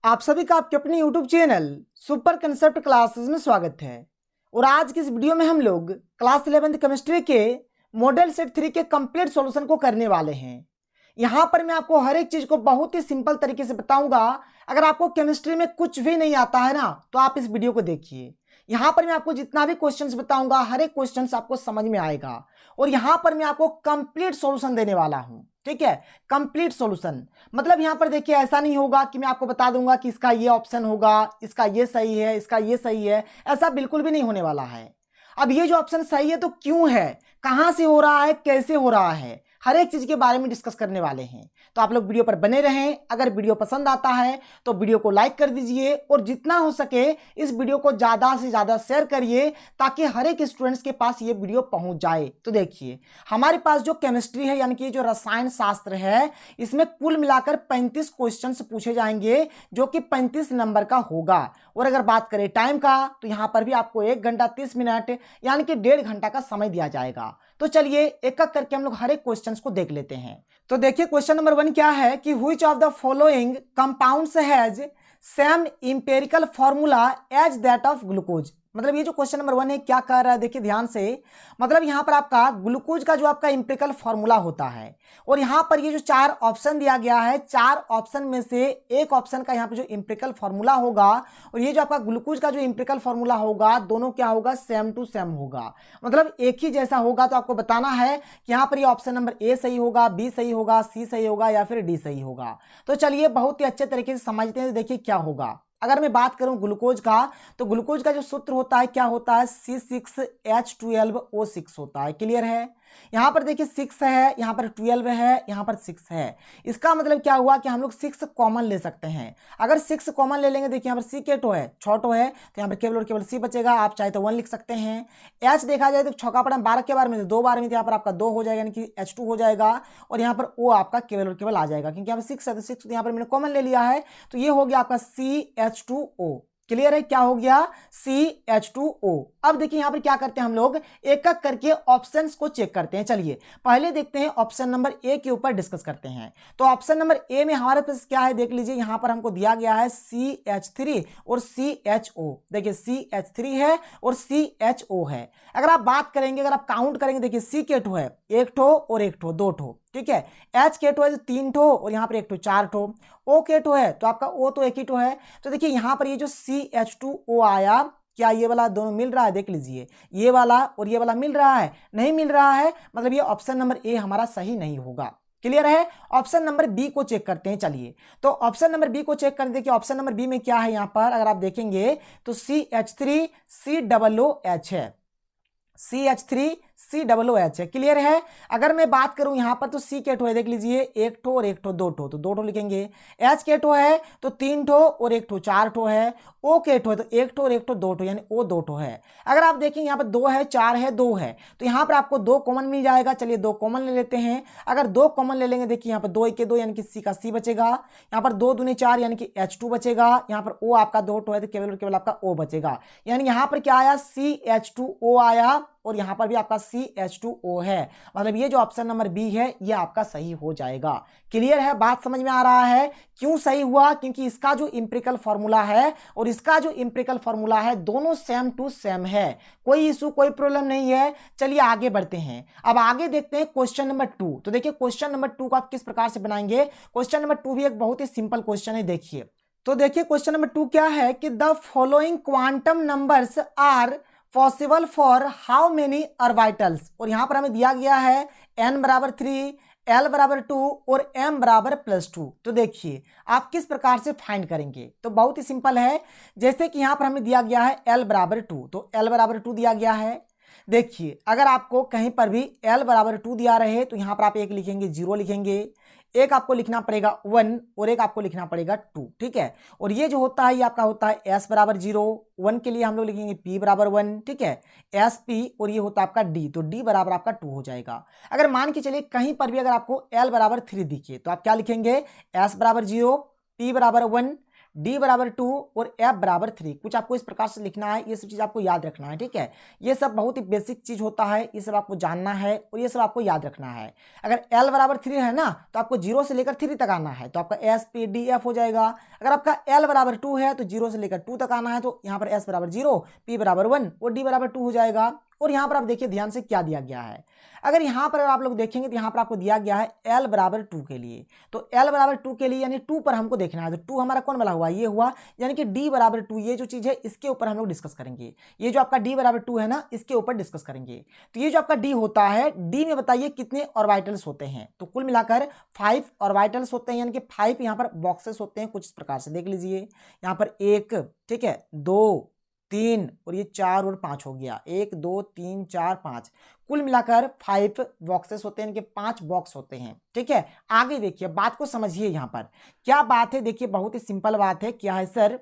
आप सभी का आपके अपने YouTube channel super concept classes में स्वागत है। और आज की इस वीडियो में हम लोग क्लास 11th केमिस्ट्री के मॉडल सेट 3 के कंप्लीट सॉल्यूशन को करने वाले हैं। यहाँ पर मैं आपको हर एक चीज को बहुत ही सिंपल तरीके से बताऊंगा। अगर आपको केमिस्ट्री में कुछ भी नहीं आता है ना, तो आप इस वीडियो को देखिए। यहाँ पर मैं आपको जितना भी क्वेश्चंस बताऊंगा, हर एक क्वेश्चंस आपको समझ में आएगा और यहाँ पर मैं आपको कंप्लीट सॉल्यूशन देने वाला हूँ। ठीक है, कंप्लीट सॉल्यूशन मतलब यहाँ पर देखिए, ऐसा नहीं होगा कि मैं आपको बता दूंगा कि इसका ये ऑप्शन होगा, इसका ये सही है, इसका ये सही है, ऐसा बिल्कुल भी नहीं होने वाला है। अब ये जो ऑप्शन सही है तो क्यों है, कहां से हो रहा है, कैसे हो रहा है, हर एक चीज के बारे में डिस्कस करने वाले हैं। तो आप लोग वीडियो पर बने रहें। अगर वीडियो पसंद आता है तो वीडियो को लाइक कर दीजिए और जितना हो सके इस वीडियो को ज्यादा से ज्यादा शेयर करिए ताकि हर एक स्टूडेंट्स के पास ये वीडियो पहुंच जाए। तो देखिए, हमारे पास जो केमिस्ट्री है यानी कि जो रसायन शास्त्र है, इसमें कुल मिलाकर 35 क्वेश्चंस पूछे जाएंगे जो कि 35 नंबर का होगा। और अगर बात करें टाइम का, तो यहां पर भी आपको 1 घंटा 30 मिनट यानी कि 1.5 घंटा का समय दिया जाएगा। तो चलिए एक एक करके हम लोग हर एक क्वेश्चंस को देख लेते हैं। तो देखिए, क्वेश्चन नंबर 1 क्या है कि which of the following compounds has same empirical formula as that of glucose. मतलब ये जो क्वेश्चन नंबर 1 है क्या कह रहा है, देखिए ध्यान से। मतलब यहाँ पर आपका ग्लूकोज का जो आपका इंपेरिकल फॉर्मूला होता है और यहाँ पर ये जो 4 ऑप्शन दिया गया है, 4 ऑप्शन में से एक ऑप्शन का यहाँ पे जो इंपेरिकल फॉर्मूला होगा और ये जो आपका ग्लूकोज का जो इंपेरिकल फॉर्मूला होगा, दोनों क्या होगा, सेम टू सेम होगा। मतलब एक ही जैसा होगा। तो आपको बताना है कि यहाँ पर ये ऑप्शन नंबर ए सही होगा, बी सही होगा, सी सही होगा या फिर डी सही होगा। तो चलिए बहुत ही अच्छे तरीके से समझते हैं। देखिए क्या होगा। अगर मैं बात करूं ग्लूकोज का, तो ग्लूकोज का जो सूत्र होता है क्या होता है, C6H12O6 होता है। क्लियर है। यहां पर देखिए 6 है, यहां पर 12 है, यहां पर 6 है। इसका मतलब क्या हुआ कि हम लोग 6 कॉमन ले सकते हैं। अगर 6 कॉमन ले लेंगे, देखिए यहाँ पर C केटो है, 6 है, तो यहाँ पर केवल और केवल C बचेगा। आप चाहे तो 1 लिख सकते हैं। H देखा जाए तो छौका पड़ा 12 के बार में 2 बार में, तो यहाँ पर आपका 2 हो जाएगा यानी कि H2 हो जाएगा। और यहाँ पर O आपका केवल और केवल आ जाएगा क्योंकि यहाँ पर 6 है, तो 6 यहाँ पर मैंने कॉमन ले लिया है। तो ये हो गया आपका CH2O। क्लियर है, क्या हो गया, CH2O। अब देखिए यहां पर क्या करते हैं हम लोग, एक एक करके ऑप्शंस को चेक करते हैं। चलिए पहले देखते हैं ऑप्शन नंबर ए के ऊपर डिस्कस करते हैं। तो ऑप्शन नंबर ए में हमारे पास क्या है, देख लीजिए यहां पर हमको दिया गया है CH3 और CHO। देखिए CH3 है और CHO है। अगर आप बात करेंगे, अगर आप काउंट करेंगे, देखिए C केटो है 1 ठो और 1 ठो 2 ठो। ठीक है। H केटो है 3 ठो और यहाँ पर 1 ठो 4 ठो। O केटो है तो आपका O तो 1 ही ठो है। तो देखिए यहाँ पर ये जो CH2O आया, क्या ये वाला दोनों मिल रहा है, देख लीजिए ये वाला और ये वाला मिल रहा है, नहीं मिल रहा है, मतलब ये ऑप्शन नंबर ए हमारा सही नहीं होगा। क्लियर है। ऑप्शन नंबर बी को चेक करते हैं। चलिए तो ऑप्शन नंबर बी को चेक करते हैं कि ऑप्शन नंबर बी में क्या है। यहां पर अगर आप देखेंगे तो CH3COOH है, CH3COOH है। क्लियर है। अगर मैं बात करूं यहां पर तो C केटो है, देख लीजिए 1 ठो और 1 ठो 2 ठो, तो 2 ठो लिखेंगे। H केटो है तो 3 ठो और 1 ठो 4 ठो है। O केटो है तो 1 ठो और 1 ठो 2 ठो, यानी O 2 ठो है। अगर आप देखेंगे यहाँ पर 2 है, 4 है, 2 है, तो यहाँ पर आपको 2 कॉमन मिल जाएगा। चलिए 2 कॉमन ले लेते हैं। अगर 2 कॉमन ले लेंगे, देखिए यहाँ पर 2 1 2 यानी कि C का C बचेगा। यहाँ पर 2 दूनी 4 यानी कि H2 बचेगा। यहाँ पर O आपका 2 ठो है तो केवल और केवल आपका O बचेगा। यानी यहाँ पर क्या आया, CH2O आया और यहां पर भी आपका CH2O है। मतलब ये जो ऑप्शन नंबर बी है ये आपका सही हो जाएगा। क्लियर है, बात समझ में आ रहा है। क्यों सही हुआ, क्योंकि इसका जो इंपेरिकल फॉर्मूला है और इसका जो इंपेरिकल फॉर्मूला है दोनों सेम टू सेम है। कोई इशू, कोई प्रॉब्लम नहीं है। चलिए आगे बढ़ते हैं। अब आगे देखते हैं क्वेश्चन नंबर 2। तो देखिए क्वेश्चन नंबर 2 को आप किस प्रकार से बनाएंगे। क्वेश्चन नंबर 2 भी एक बहुत ही सिंपल क्वेश्चन है। देखिए तो देखिए क्वेश्चन नंबर 2 क्या है कि the following quantum numbers are possible for how many orbitals. और यहां पर हमें दिया गया है n बराबर 3, L बराबर 2 और m बराबर +2। तो देखिए आप किस प्रकार से फाइंड करेंगे। तो बहुत ही सिंपल है। जैसे कि यहां पर हमें दिया गया है L बराबर 2, तो L बराबर 2 दिया गया है। देखिए अगर आपको कहीं पर भी L बराबर 2 दिया रहे तो यहां पर आप 1 लिखेंगे, 0 लिखेंगे, एक आपको लिखना पड़ेगा 1 और एक आपको लिखना पड़ेगा 2। ठीक है। और ये जो होता है ये आपका होता है S बराबर 0, 1 के लिए हम लोग लिखेंगे P बराबर 1। ठीक है, SP, और ये होता है आपका D, तो D बराबर आपका 2 हो जाएगा। अगर मान के चलिए कहीं पर भी अगर आपको L बराबर 3 दिखे तो आप क्या लिखेंगे, S बराबर 0, P बराबर 1, D बराबर 2 और F बराबर 3, कुछ आपको इस प्रकार से लिखना है। ये सब चीज आपको याद रखना है, ठीक है। ये सब बहुत ही बेसिक चीज होता है, ये सब आपको जानना है और ये सब आपको याद रखना है। अगर L बराबर 3 है ना तो आपको 0 से लेकर 3 तक आना है, तो आपका S P D F हो जाएगा। अगर आपका L बराबर 2 है तो 0 से लेकर 2 तक आना है, तो यहाँ पर S बराबर 0, P बराबर 1 और D बराबर 2 हो जाएगा। और यहाँ पर आप देखिए ध्यान से क्या दिया गया है। अगर यहाँ पर आप लोग देखेंगे तो यहाँ पर आपको दिया गया है L बराबर 2 के लिए, तो L बराबर 2 के लिए यानी 2 पर हमको देखना है, तो 2 हमारा कौन वाला हुआ, ये हुआ। यानी कि D बराबर 2, ये जो चीज है इसके ऊपर हम लोग डिस्कस करेंगे। ये जो आपका D बराबर 2 है ना, इसके ऊपर डिस्कस करेंगे। तो ये जो आपका D होता है, D में बताइए कितने ऑर्बिटल्स होते हैं, तो कुल मिलाकर 5 ऑर्बिटल्स होते हैं, यानी कि 5 यहाँ पर बॉक्सेस होते हैं। कुछ इस प्रकार से देख लीजिए, यहाँ पर 1, ठीक है, 2, 3 और ये 4 और 5 हो गया, 1 2 3 4 5, कुल मिलाकर 5 बॉक्सेस होते हैं, इनके 5 बॉक्स होते हैं, ठीक है। आगे देखिए, बात को समझिए, यहाँ पर क्या बात है, देखिए बहुत ही सिंपल बात है। क्या है सर,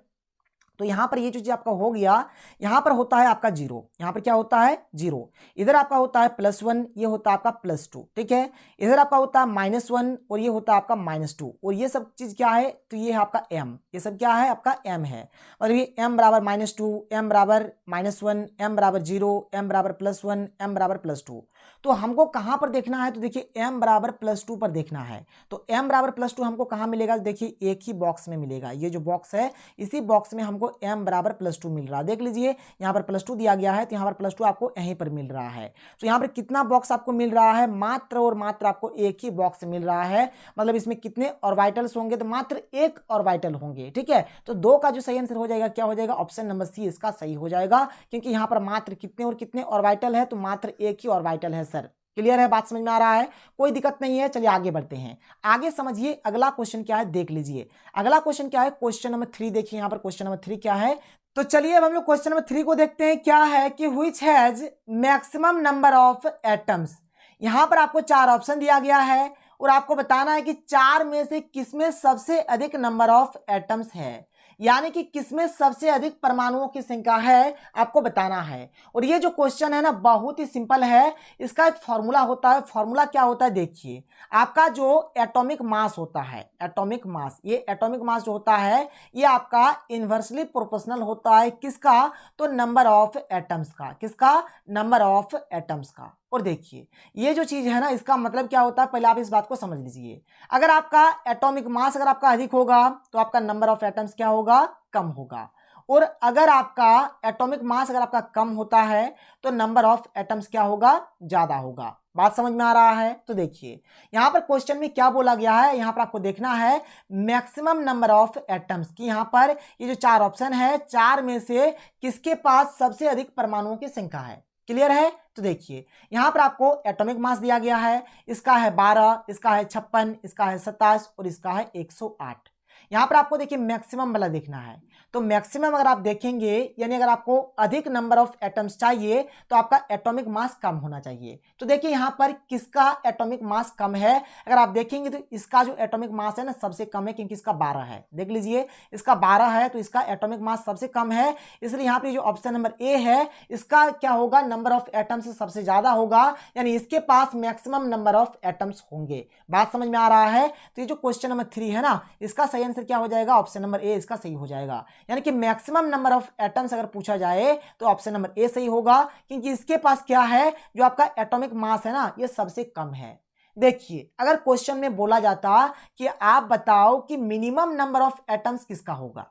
तो यहां पर ये जो चीज आपका हो गया, यहां पर होता है आपका 0, यहां पर क्या होता है 0, इधर आपका होता है +1, ये होता है आपका +2, ठीक है। इधर आपका होता है -1 और ये होता है आपका -2, और ये सब चीज क्या है, तो ये है आपका m, ये सब क्या है आपका m है। और ये m बराबर -2, m बराबर -1, m बराबर 0, m बराबर +1, m बराबर +2। तो हमको कहां पर देखना है, तो देखिए m बराबर +2 पर देखना है। तो m बराबर +2 हमको कहां मिलेगा, देखिए एक ही बॉक्स में मिलेगा। ये जो बॉक्स है, इसी बॉक्स में हमको m बराबर +2 मिल रहा है। देख लीजिए, यहाँ पर +2 दिया गया है, तो यहाँ पर +2 आपको यहीं पर मिल रहा है। तो यहाँ पर कितना बॉक्स आपको मिल रहा है, मात्र और मात्र आपको एक ही बॉक्स मिल रहा है। मतलब इसमें कितने ऑर्बिटल्स होंगे, तो मात्र एक ऑर्बिटल होंगे, ठीक है। तो 2 का जो सही आंसर हो जाएगा, क्या हो जाएगा, ऑप्शन नंबर सी इसका सही हो जाएगा, क्योंकि यहाँ पर मात्र कितने और कितने ऑर्बिटल है, तो मात्र एक ही ऑर्बिटल है। सर क्लियर है, बात समझ में आ रहा है, कोई दिक्कत नहीं है। चलिए आगे बढ़ते हैं, आगे समझिए अगला क्वेश्चन क्या है, देख लीजिए अगला क्वेश्चन क्या है। क्वेश्चन नंबर 3 देखिए, यहाँ पर क्वेश्चन नंबर 3 क्या है, तो चलिए अब हम लोग क्वेश्चन नंबर 3 को देखते हैं। क्या है कि which has maximum number of atoms. यहां पर आपको 4 ऑप्शन दिया गया है और आपको बताना है कि 4 में से किसमें सबसे अधिक नंबर ऑफ एटम्स है, यानी कि किसमें सबसे अधिक परमाणुओं की संख्या है, आपको बताना है। और ये जो क्वेश्चन है ना, बहुत ही सिंपल है। इसका एक फॉर्मूला होता है। फॉर्मूला क्या होता है, देखिए आपका जो एटॉमिक मास होता है, एटॉमिक मास, ये एटॉमिक मास जो होता है, ये आपका इनवर्सली प्रोपोर्शनल होता है किसका, तो नंबर ऑफ एटम्स का। किसका, नंबर ऑफ एटम्स का। और देखिए ये जो चीज है ना, इसका मतलब क्या होता है, पहले आप इस बात को समझ लीजिए। अगर आपका एटॉमिक मास अगर आपका अधिक होगा तो आपका नंबर ऑफ एटम्स क्या होगा, कम होगा। और अगर आपका एटॉमिक मास अगर आपका कम होता है तो नंबर ऑफ एटम्स क्या होगा, ज्यादा होगा। बात समझ में आ रहा है। तो देखिए यहां पर क्वेश्चन में क्या बोला गया है, यहां पर आपको देखना है मैक्सिमम नंबर ऑफ एटम्स की। यहां पर ये जो 4 ऑप्शन है, 4 में से किसके पास सबसे अधिक परमाणुओं की संख्या है। क्लियर है। तो देखिए यहां पर आपको एटॉमिक मास दिया गया है, इसका है 12, इसका है 56, इसका है 27 और इसका है 108। यहां पर आपको देखिए मैक्सिमम वाला देखना है। तो मैक्सिमम अगर आप देखेंगे, यानी अगर आपको अधिक नंबर ऑफ एटम्स चाहिए तो आपका एटॉमिक मास कम होना चाहिए। तो देखिए यहां पर किसका एटॉमिक मास कम है, अगर आप देखेंगे तो इसका जो एटॉमिक मास है ना सबसे कम है, क्योंकि इसका 12 है। देख लीजिए इसका 12 है, तो इसका एटॉमिक मास सबसे कम है। इसलिए यहां पर जो ऑप्शन नंबर ए है, इसका क्या होगा, नंबर ऑफ एटम्स सबसे ज्यादा होगा, यानी इसके पास मैक्सिमम नंबर ऑफ एटम्स होंगे। बात समझ में आ रहा है। तो ये जो क्वेश्चन नंबर 3 है ना, इसका सही आंसर क्या हो जाएगा, ऑप्शन नंबर ए इसका सही हो जाएगा। यानी कि मैक्सिमम नंबर ऑफ एटम्स अगर पूछा जाए तो ऑप्शन नंबर ए सही होगा, क्योंकि इसके पास क्या है, जो आपका एटॉमिक मास है ना, ये सबसे कम है। देखिए अगर क्वेश्चन में बोला जाता कि आप बताओ कि मिनिमम नंबर ऑफ एटम्स किसका होगा,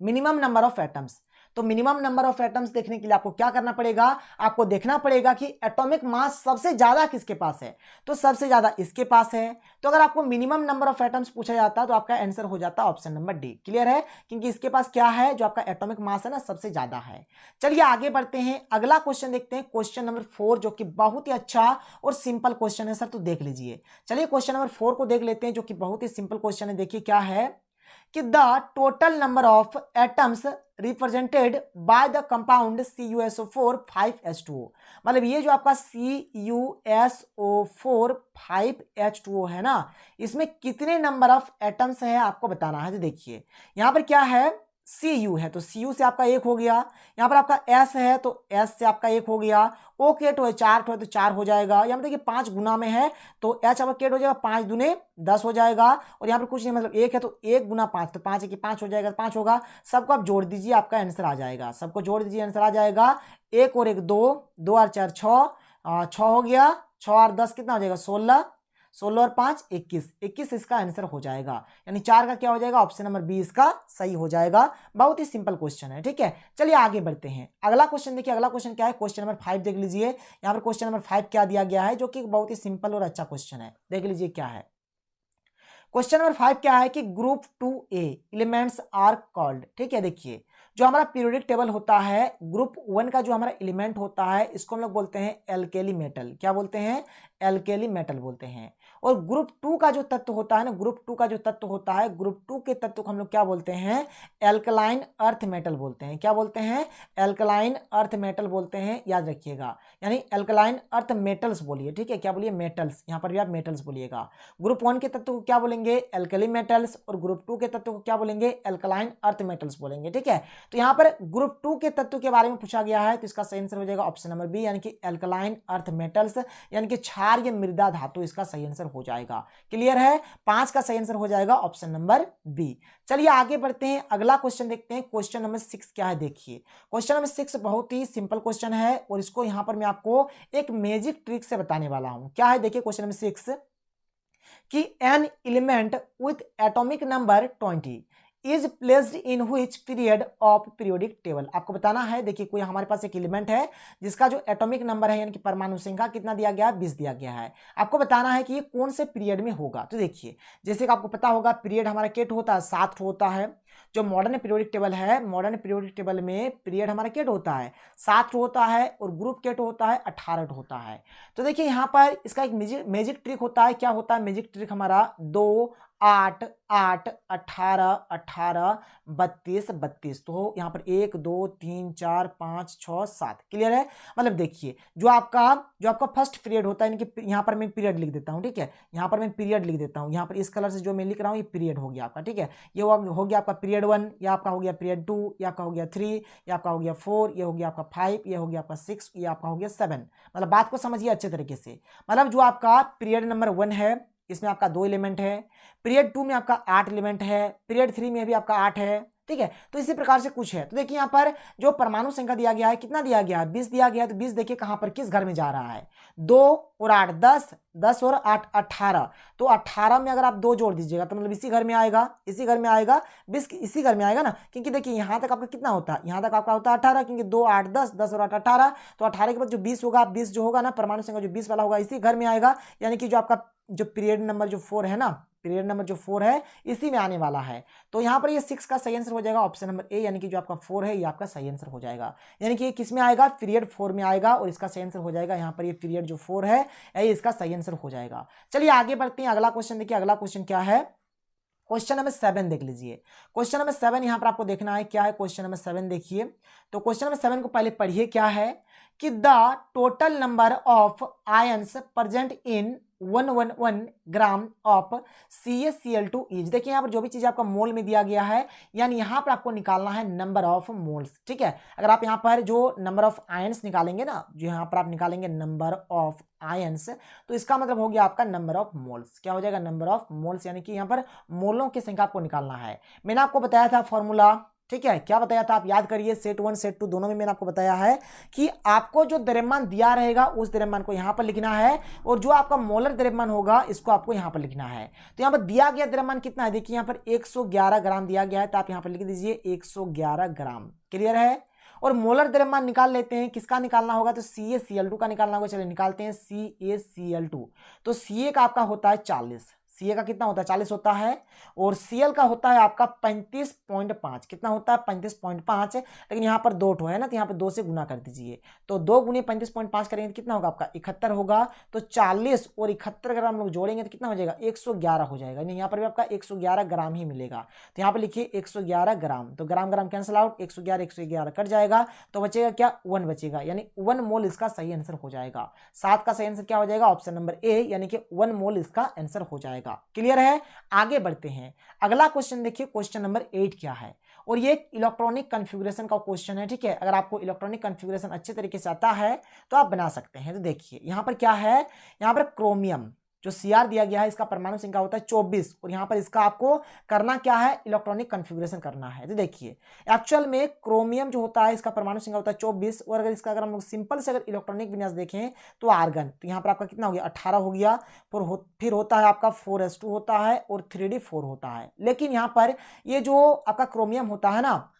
मिनिमम नंबर ऑफ एटम्स, तो मिनिमम नंबर ऑफ एटम्स देखने के लिए आपको क्या करना पड़ेगा, आपको देखना पड़ेगा कि एटॉमिक मास सबसे ज्यादा किसके पास है, तो सबसे ज्यादा इसके पास है। तो अगर आपको मिनिमम नंबर ऑफ एटम्स पूछा जाता तो आपका आंसर हो जाता ऑप्शन नंबर डी। क्लियर है, क्योंकि इसके पास क्या है, जो आपका एटॉमिक मास है ना सबसे ज्यादा है। चलिए आगे बढ़ते हैं, अगला क्वेश्चन देखते हैं, क्वेश्चन नंबर 4, जो कि बहुत ही अच्छा और सिंपल क्वेश्चन है सर, तो देख लीजिए। चलिए क्वेश्चन नंबर 4 को देख लेते हैं, जो कि बहुत ही सिंपल क्वेश्चन है। देखिए क्या है कि the total number of atoms represented by the compound CuSO4 5H2O, मतलब ये जो आपका CuSO4 5H2O है ना, इसमें कितने नंबर ऑफ एटम्स है आपको बताना है। तो देखिए यहां पर क्या है, Cu है तो Cu से आपका 1 हो गया। यहाँ पर आपका S है तो S से आपका 1 हो गया। O केट है 4 है तो 4 हो जाएगा। यहाँ पर देखिए 5 गुना में है तो H आपका केट हो जाएगा 5 दूने 10 हो जाएगा। और यहाँ पर कुछ नहीं मतलब 1 है तो 1 गुना 5 तो 5 है कि 5 हो जाएगा, 5 होगा। सबको आप जोड़ दीजिए, आपका आंसर आ जाएगा। सबको जोड़ दीजिए, आंसर आ जाएगा। 1 और 1 2, 2 और 4 6, 6 हो गया। 6 और 10 कितना हो जाएगा 16, 16 और 5 21, 21 इसका आंसर हो जाएगा। यानी 4 का क्या हो जाएगा, ऑप्शन नंबर बी इसका सही हो जाएगा। बहुत ही सिंपल क्वेश्चन है, ठीक है। चलिए आगे बढ़ते हैं। अगला क्वेश्चन देखिए, अगला क्वेश्चन क्या है, क्वेश्चन नंबर 5 देख लीजिए। यहाँ पर क्वेश्चन नंबर 5 क्या दिया गया है, जो कि बहुत ही सिंपल और अच्छा क्वेश्चन है। देख लीजिए क्या है क्वेश्चन नंबर 5 क्या है कि group 2A elements are called. ठीक है, देखिए जो हमारा पीरियोडिक टेबल होता है, ग्रुप 1 का जो हमारा एलिमेंट होता है इसको हम लोग बोलते हैं एल्केली मेटल। क्या बोलते हैं, एल्केली मेटल बोलते हैं। और ग्रुप 2 का जो तत्व होता है ना, ग्रुप 2 का जो तत्व होता है, ग्रुप 2 के तत्व को हम लोग क्या बोलते हैं, एल्कलाइन अर्थ मेटल बोलते हैं। क्या बोलते हैं, एल्कलाइन अर्थ मेटल बोलते हैं, याद रखिएगा। यानी एल्कलाइन अर्थ मेटल्स बोलिए, ठीक है, क्या बोलिए, मेटल्स। यहाँ पर भी आप मेटल्स बोलिएगा। ग्रुप 1 के तत्व को क्या बोलेंगे, एल्कली मेटल्स, और ग्रुप 2 के तत्व को क्या बोलेंगे, एल्कलाइन अर्थ मेटल्स बोलेंगे। ठीक है, तो यहाँ पर ग्रुप 2 के तत्व के बारे में पूछा गया है तो इसका सही आंसर हो जाएगा ऑप्शन नंबर बी, यानी कि एल्कलाइन अर्थ मेटल्स, यानी कि क्षारीय मृदा धातु इसका सही आंसर हो जाएगा। क्लियर है, 5 का सही आंसर हो जाएगा ऑप्शन नंबर बी। चलिए आगे बढ़ते हैं, अगला क्वेश्चन देखते हैं। क्वेश्चन नंबर 6 क्या है, देखिए क्वेश्चन नंबर 6 बहुत ही सिंपल क्वेश्चन है और इसको यहां पर मैं आपको एक मैजिक ट्रिक से बताने वाला हूं। क्या है, देखिए क्वेश्चन नंबर 6 कि an element with atomic number 20 is placed in which period of periodic table. आपको बताना है, देखिए कोई हमारे पास एक एलिमेंट है जिसका जो एटॉमिक नंबर है यानी कि परमाणु संख्या कितना दिया गया है, 20 दिया गया है। आपको बताना है कि ये कौन से पीरियड में होगा। तो देखिए जैसे कि आपको पता होगा पीरियड हमारा केट होता है, 7 होता है। जो मॉडर्न पीरियोडिक टेबल है, मॉडर्न पीरियोडिक टेबल में पीरियड हमारा केट होता है 7 होता है और ग्रुप केट होता है 18 होता है। तो देखिए यहाँ पर इसका एक मैजिक ट्रिक होता है। क्या होता है मैजिक ट्रिक हमारा, 2 8 8 18 18 32 32। तो यहाँ पर 1 2 3 4 5 6 7। क्लियर है, मतलब देखिए जो आपका फर्स्ट पीरियड होता है, इनके यहाँ पर मैं पीरियड लिख देता हूँ। ठीक है, यहाँ पर मैं पीरियड लिख देता हूँ। यहाँ पर इस कलर से जो मैं लिख रहा हूँ ये पीरियड हो गया आपका। ठीक है, ये हो गया आपका पीरियड 1, ये आपका हो गया पीरियड 2, ये आपका हो गया 3, ये आपका हो गया 4, ये हो गया आपका 5, ये हो गया आपका 6, ये आपका हो गया 7। मतलब बात को समझिए अच्छे तरीके से। मतलब जो आपका पीरियड नंबर 1 है इसमें आपका 2 एलिमेंट है, पीरियड 2 में आपका 8 एलिमेंट है, पीरियड 3 में भी आपका 8 है। ठीक है, तो इसी प्रकार से कुछ है। तो देखिए यहाँ पर जो परमाणु संख्या दिया गया है, कितना दिया गया है, 20 दिया गया है। तो 20 देखिए कहां पर किस घर में जा रहा है, 2 और 8 10, 10 और 8 18। तो 18 में अगर आप 2 जोड़ दीजिएगा तो मतलब इसी घर में आएगा, इसी घर में आएगा, 20 इसी घर में आएगा ना। क्योंकि देखिए यहाँ तक आपका कितना होता है, यहाँ तक आपका होता है 18, क्योंकि 2 8 10, 10 और 8 18। तो 18 के बाद जो 20 होगा, 20 जो होगा ना परमाणु संख्या जो 20 वाला होगा इसी घर में आएगा। यानी कि जो आपका जो पीरियड नंबर जो 4 है ना, पीरियड नंबर जो 4 है इसी में आने वाला है। तो यहाँ पर ये 6 का सही आंसर हो जाएगा ऑप्शन नंबर ए, यानी कि जो आपका 4 है ये आपका सही आंसर हो जाएगा। यानी कि ये किस में आएगा, पीरियड 4 में आएगा और इसका सही आंसर हो जाएगा यहाँ पर ये पीरियड जो 4 है ये इसका सही आंसर हो जाएगा। चलिए आगे बढ़ते हैं, अगला क्वेश्चन देखिए। अगला क्वेश्चन क्या है, क्वेश्चन नंबर 7 देख लीजिए। क्वेश्चन नंबर 7 यहाँ पर आपको देखना है क्या है। क्वेश्चन नंबर 7 देखिए, तो क्वेश्चन नंबर 7 को पहले पढ़िए। क्या है कि the total number of ions present in 111 gram of CaCl2 is. देखिए यहाँ पर जो भी चीज आपका मोल में दिया गया है, यानी यहाँ पर आपको निकालना है नंबर ऑफ मोल्स। ठीक है, अगर आप यहाँ पर जो नंबर ऑफ आयंस निकालेंगे ना, जो यहाँ पर आप निकालेंगे नंबर ऑफ आयंस, तो इसका मतलब हो गया आपका नंबर ऑफ मोल्स। क्या हो जाएगा, नंबर ऑफ मोल्स, यानी कि यहाँ पर मोलों की संख्या आपको निकालना है। मैंने आपको बताया था फॉर्मूला, ठीक है, क्या बताया था आप याद करिए, सेट 1 सेट 2 दोनों में मैंने आपको बताया है कि आपको जो द्रव्यमान दिया रहेगा उस द्रव्यमान को यहां पर लिखना है और जो आपका मोलर द्रव्यमान होगा इसको आपको यहां पर लिखना है। तो यहां पर दिया गया द्रव्यमान कितना है, देखिए यहां पर 111 ग्राम दिया गया है, तो आप यहां पर लिख दीजिए 111 ग्राम। क्लियर है, और मोलर द्रव्यमान निकाल लेते हैं, किसका निकालना होगा, तो CaCl2 का निकालना होगा। चलिए निकालते हैं CaCl2। तो Ca का आपका होता है 40, Ca का कितना होता है 40 होता है, और Cl का होता है आपका 35.5। कितना होता है 35.5, लेकिन यहाँ पर 2 है ना, तो यहाँ पर 2 से गुना कर दीजिए। तो 2 गुने 35.5 करेंगे तो कितना होगा आपका 71 होगा। तो 40 और 71 अगर हम लोग जोड़ेंगे तो कितना हो जाएगा 111 हो जाएगा। नहीं, यहाँ पर भी आपका 111 ग्राम ही मिलेगा। तो यहाँ पर लिखिए 111 ग्राम, तो ग्राम ग्राम कैंसिल आउट, 111 111 कट जाएगा, तो बचेगा क्या 1 बचेगा, यानी 1 मोल इसका सही आंसर हो जाएगा। 7 का सही आंसर क्या हो जाएगा, ऑप्शन नंबर ए, यानी कि 1 मोल इसका आंसर हो जाएगा। जाएगा। क्लियर है, आगे बढ़ते हैं। अगला क्वेश्चन देखिए, क्वेश्चन नंबर 8 क्या है, और ये इलेक्ट्रॉनिक कॉन्फ़िगरेशन का क्वेश्चन है। ठीक है, अगर आपको इलेक्ट्रॉनिक कॉन्फ़िगरेशन अच्छे तरीके से आता है तो आप बना सकते हैं। तो देखिए यहाँ पर क्या है, यहाँ पर क्रोमियम जो Cr दिया गया है, इसका परमाणु संख्या होता है 24, और यहाँ पर इसका आपको करना क्या है, इलेक्ट्रॉनिक कॉन्फ़िगरेशन करना है। तो देखिए एक्चुअल में क्रोमियम जो होता है इसका परमाणु संख्या होता है 24, और अगर इसका हम लोग सिंपल से अगर इलेक्ट्रॉनिक विन्यास देखें तो आर्गन, तो यहाँ पर आपका कितना हो गया, 18 हो गया। फिर होता है आपका 4s2 होता है और 3d4 होता है। लेकिन यहाँ पर ये जो आपका क्रोमियम होता है ना,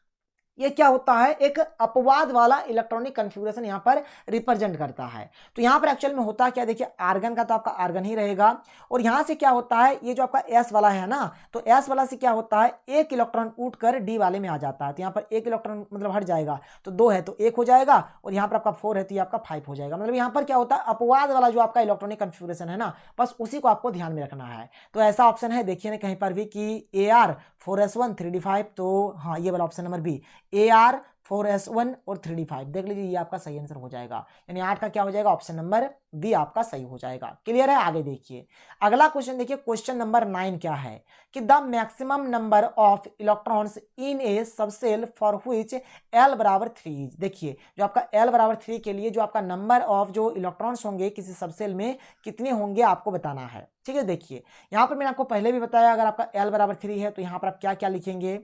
ये क्या होता है, एक अपवाद वाला इलेक्ट्रॉनिक कॉन्फ़िगरेशन यहाँ पर रिप्रेजेंट करता है। तो यहाँ पर एक्चुअल में होता क्या, देखिए आर्गन का तो आपका आर्गन ही रहेगा, और यहाँ से क्या होता है, ये जो आपका S वाला है ना, तो S वाला से क्या होता है, एक इलेक्ट्रॉन उठकर D वाले में आ जाता है। तो यहाँ पर एक इलेक्ट्रॉन मतलब हट जाएगा, तो 2 है तो 1 हो जाएगा, और यहाँ पर आपका 4 है तो ये आपका 5 हो जाएगा। मतलब यहाँ पर क्या होता है, अपवाद वाला जो आपका इलेक्ट्रॉनिक कॉन्फ़िगरेशन है ना, बस उसी को आपको ध्यान में रखना है। तो ऐसा ऑप्शन है, देखिए ना कहीं पर भी कि AR 4s1 3d5, तो हाँ ये वाला option number B, AR 4s1 और 3d5, देख लीजिए ये आपका सही आंसर हो जाएगा। यानी 8 का क्या हो जाएगा, ऑप्शन नंबर बी आपका सही हो जाएगा। क्लियर है, आगे देखिए अगला क्वेश्चन देखिए, क्वेश्चन नंबर 9 क्या है कि the maximum number of electrons in A subshell for which L बराबर 3। देखिए जो आपका L बराबर 3 के लिए जो आपका नंबर ऑफ जो इलेक्ट्रॉन्स होंगे किसी सबसेल में कितने होंगे आपको बताना है। ठीक है, देखिए यहाँ पर मैंने आपको पहले भी बताया, अगर आपका L बराबर 3 है तो यहाँ पर आप क्या क्या लिखेंगे,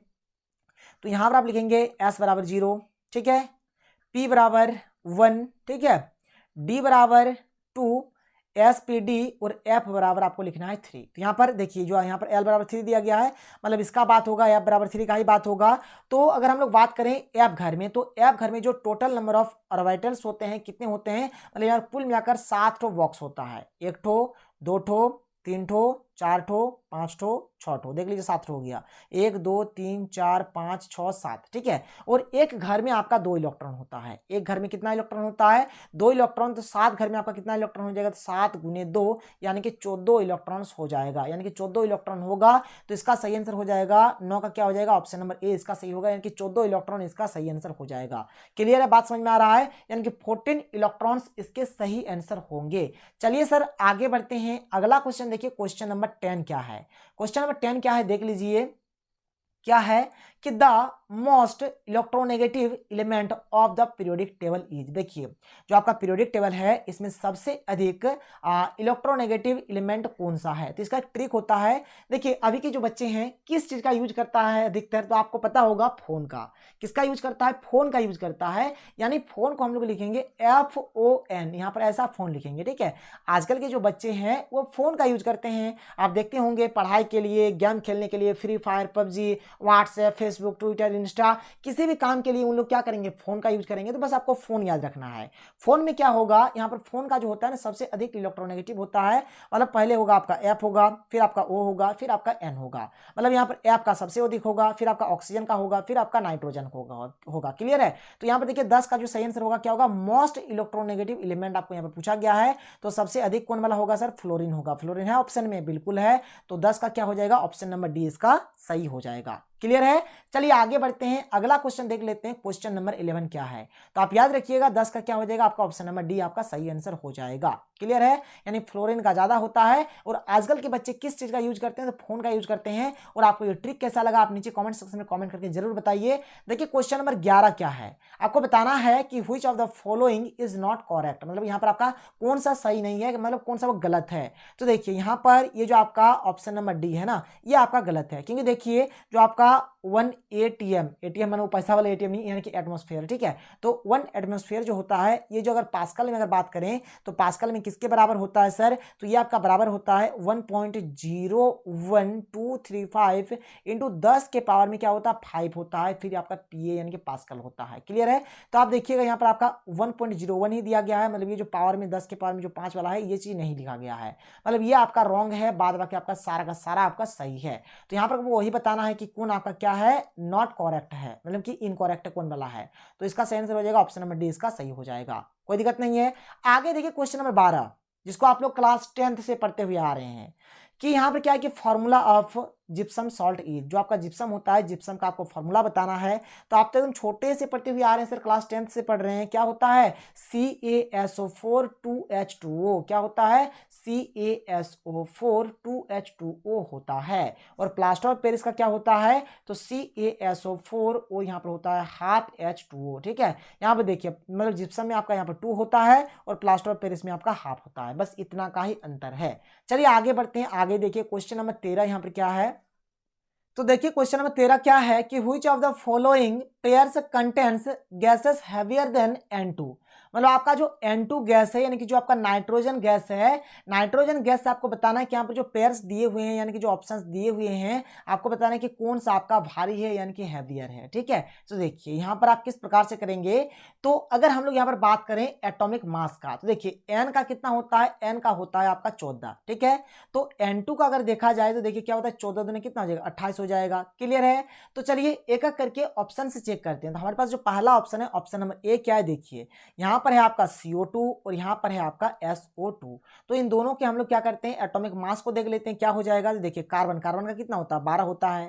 तो यहां पर आप लिखेंगे S बराबर 0, ठीक है, P बराबर 1, ठीक है, D बराबर 2, SPD और F बराबर आपको लिखना है 3। तो यहाँ पर देखिए जो यहाँ पर L बराबर 3 दिया गया है, मतलब इसका बात होगा, F बराबर 3 का ही बात होगा। तो अगर हम लोग बात करें F घर में, तो F घर में जो टोटल नंबर ऑफ ऑर्बिटल्स होते हैं कितने होते हैं, मतलब यार कुल मिलाकर 7 ठो बॉक्स होता है, 1 ठो 2 ठो 3 ठो 4 ठो 5 ठो 6 ठो, देख लीजिए 7 हो गया, 1 2 3 4 5 6 7, ठीक है। और एक घर में आपका 2 इलेक्ट्रॉन होता है, एक घर में कितना इलेक्ट्रॉन होता है, 2 इलेक्ट्रॉन, तो 7 घर में आपका कितना इलेक्ट्रॉन हो जाएगा, तो 7 गुने 2 यानी कि 14 इलेक्ट्रॉन्स हो जाएगा, यानी कि 14 इलेक्ट्रॉन होगा। तो इसका सही आंसर हो जाएगा 9 का क्या हो जाएगा, ऑप्शन नंबर ए इसका सही होगा, यानी कि 14 इलेक्ट्रॉन इसका सही आंसर हो जाएगा। क्लियर है, बात समझ में आ रहा है, यानी कि 14 इलेक्ट्रॉन्स इसके सही आंसर होंगे। चलिए सर आगे बढ़ते हैं, अगला क्वेश्चन देखिए, क्वेश्चन नंबर 10 क्या है, क्वेश्चन नंबर 10 क्या है देख लीजिए, क्या है कि the most electronegative element of the periodic table is. देखिए जो आपका पीरियोडिक टेबल है इसमें सबसे अधिक इलेक्ट्रोनेगेटिव एलिमेंट कौन सा है, तो इसका एक ट्रिक होता है। देखिए अभी के जो बच्चे हैं किस चीज का यूज करता है अधिकतर, तो आपको पता होगा फोन का, किसका यूज करता है, फोन का यूज करता है, यानी फोन को हम लोग लिखेंगे FON, यहाँ पर ऐसा फोन लिखेंगे, ठीक है। आजकल के जो बच्चे हैं वो फोन का यूज करते हैं, आप देखते होंगे पढ़ाई के लिए, गेम खेलने के लिए, free fire, PUBG, WhatsApp, Facebook, Twitter, Insta, किसी भी काम के लिए उन लोग क्या करेंगे, फोन का यूज करेंगे। तो बस आपको फोन याद रखना है। फोन में क्या होगा, यहाँ पर फोन का जो होता है ना सबसे अधिक इलेक्ट्रोनेगेटिव होता है, मतलब पहले होगा आपका F होगा, फिर आपका O होगा, फिर आपका N होगा, मतलब यहाँ पर F का सबसे अधिक होगा, फिर आपका ऑक्सीजन का होगा, फिर आपका नाइट्रोजन होगा। क्लियर है, तो यहाँ पर देखिए 10 का जो सही आंसर होगा क्या होगा, मोस्ट इलेक्ट्रोनेगेटिव एलिमेंट आपको यहाँ पर पूछा गया है, तो सबसे अधिक कौन वाला होगा सर, फ्लोरीन होगा। फ्लोरीन है ऑप्शन में, बिल्कुल है, तो 10 का क्या हो जाएगा, ऑप्शन नंबर डी इसका सही हो जाएगा। क्लियर है, चलिए आगे बढ़ते हैं, अगला क्वेश्चन देख लेते हैं, क्वेश्चन नंबर 11 क्या है, तो आप याद रखिएगा 10 का क्या हो जाएगा, आपका ऑप्शन नंबर डी आपका सही आंसर हो जाएगा। क्लियर है, यानी फ्लोरीन का ज्यादा होता है, और आजकल के बच्चे किस चीज का यूज करते हैं, तो फोन का यूज करते हैं। और आपको ये ट्रिक कैसा लगा आप नीचे कमेंट सेक्शन में कमेंट करके जरूर बताइए। देखिए क्वेश्चन नंबर 11 क्या है, आपको बताना है कि which of the following is not correct, मतलब यहाँ पर आपका कौन सा सही नहीं है, मतलब कौन सा वो गलत है। तो देखिए यहाँ पर ये जो आपका ऑप्शन नंबर डी है ना, ये आपका गलत है, क्योंकि देखिए जो आपका 1 ATM, ATM मानो पैसा वाला ATM नहीं, यानी कि एटमॉस्फेयर, ठीक है। तो 1 एटमॉस्फेयर जो होता है, ये जो अगर पास्कल में अगर बात करें तो पास्कल में किसके बराबर होता है सर, तो ये आपका बराबर होता है 1.01235 इंटू 10 के पावर में क्या होता है 5 होता है, फिर आपका PA यानी कि पास्कल होता है। क्लियर है, तो आप देखिएगा यहाँ पर आपका 1.01 ही दिया गया है, मतलब ये जो पावर में 10 के पावर में जो 5 वाला है ये चीज नहीं लिखा गया है, मतलब ये आपका रॉन्ग है, बाद बाकी आपका सारा का सारा आपका सही है। तो यहाँ पर वो वही बताना है कि कौन आपका क्या है, नॉट करेक्ट है, मतलब कि इनकरेक्ट कौन वाला है। तो इसका सही आंसर हो जाएगा ऑप्शन नंबर डी इसका सही हो जाएगा, कोई दिक्कत नहीं है। आगे देखिए क्वेश्चन नंबर 12, जिसको आप लोग क्लास 10th से पढ़ते हुए आ रहे हैं, कि यहाँ पर क्या है कि formula of gypsum salt is. जो आपका जिप्सम होता है, जिप्सम का आपको फॉर्मूला बताना है। तो आप तो एकदम छोटे से पढ़ते हुए आ रहे हैं सर, क्लास 10th से पढ़ रहे हैं। क्या होता है? CaSO4 2H2O। क्या होता है? CaSO4 2H2O होता है। और प्लास्टर ऑफ पेरिस का क्या होता है? तो CaSO4 और यहाँ पर होता है हाफ H2O। ठीक है, यहाँ पर देखिए मतलब जिप्सम में आपका यहाँ पर 2 होता है और प्लास्टर ऑफ पेरिस में आपका हाफ होता है, बस इतना का ही अंतर है। चलिए आगे बढ़ते हैं। आगे देखिए क्वेश्चन नंबर 13 यहाँ पर क्या है। तो देखिए क्वेश्चन नंबर 13 क्या है कि which of the following pairs contents gases heavier than N2। मतलब आपका जो N2 गैस है यानी कि जो आपका नाइट्रोजन गैस है, नाइट्रोजन गैस से आपको बताना है कि यहाँ पर जो पेयर्स दिए हुए हैं यानी कि जो ऑप्शंस दिए हुए हैं, आपको बताना है कि कौन सा आपका भारी है यानी कि हैवियर है। ठीक है, तो देखिए यहाँ पर आप किस प्रकार से करेंगे। तो अगर हम लोग यहाँ पर बात करें एटॉमिक मास का, तो देखिए N का कितना होता है? N का होता है आपका 14। ठीक है, तो N2 का अगर देखा जाए तो देखिए क्या होता है, 14 दूनी कितना हो जाएगा? 28 हो जाएगा। क्लियर है? तो चलिए एक एक करके ऑप्शन से चेक करते हैं। तो हमारे पास जो पहला ऑप्शन है, ऑप्शन नंबर ए क्या है, देखिए यहाँ पर है आपका CO2 और यहाँ पर है आपका SO2। तो इन दोनों के हम लोग क्या करते हैं, एटॉमिक मास को देख लेते हैं क्या हो जाएगा। तो देखिए कार्बन का कितना होता है? 12 होता है।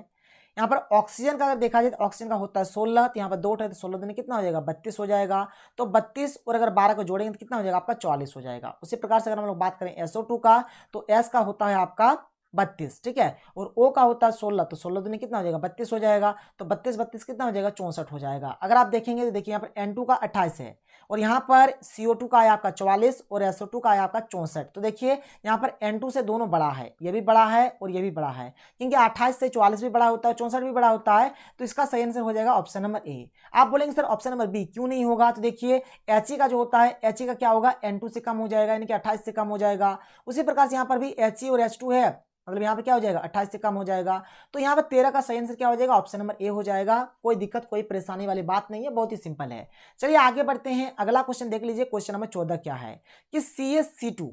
यहाँ पर ऑक्सीजन का अगर देखा जाए तो ऑक्सीजन का होता है 16। तो यहाँ पर 2 है तो 16 दूनी कितना हो जाएगा? 32 हो जाएगा। तो 32 और अगर 12 को जोड़ेंगे तो कितना हो जाएगा? आपका 44 हो जाएगा। उसी प्रकार से अगर हम लोग बात करें SO2 का, तो S का होता है आपका 32। ठीक है, और O का होता है 16। तो 16 दूनी कितना हो जाएगा? 32 हो जाएगा। तो 32 कितना हो जाएगा? 64 हो जाएगा। अगर आप देखेंगे तो देखिए यहाँ पर N2 का 28 है और यहाँ पर CO2 का है आपका 44 और SO2 का है आपका 64। तो देखिए यहाँ पर N2 से दोनों बड़ा है, ये भी बड़ा है और ये भी बड़ा है, क्योंकि 28 से 44 भी बड़ा होता है, 64 भी बड़ा होता है। तो इसका सही आंसर हो जाएगा ऑप्शन नंबर ए। आप बोलेंगे सर ऑप्शन नंबर बी क्यों नहीं होगा? तो देखिए He का जो होता है, He का क्या होगा? N2 से कम हो जाएगा यानी कि 28 से कम हो जाएगा। उसी प्रकार से यहाँ पर भी He और H2 है, मतलब यहाँ पे क्या हो जाएगा? 28 से कम हो जाएगा। तो यहाँ पर 13 का सही आंसर क्या हो जाएगा? ऑप्शन नंबर ए हो जाएगा। कोई दिक्कत कोई परेशानी वाली बात नहीं है, बहुत ही सिंपल है। चलिए आगे बढ़ते हैं, अगला क्वेश्चन देख लीजिए। क्वेश्चन नंबर 14 क्या है कि CaC2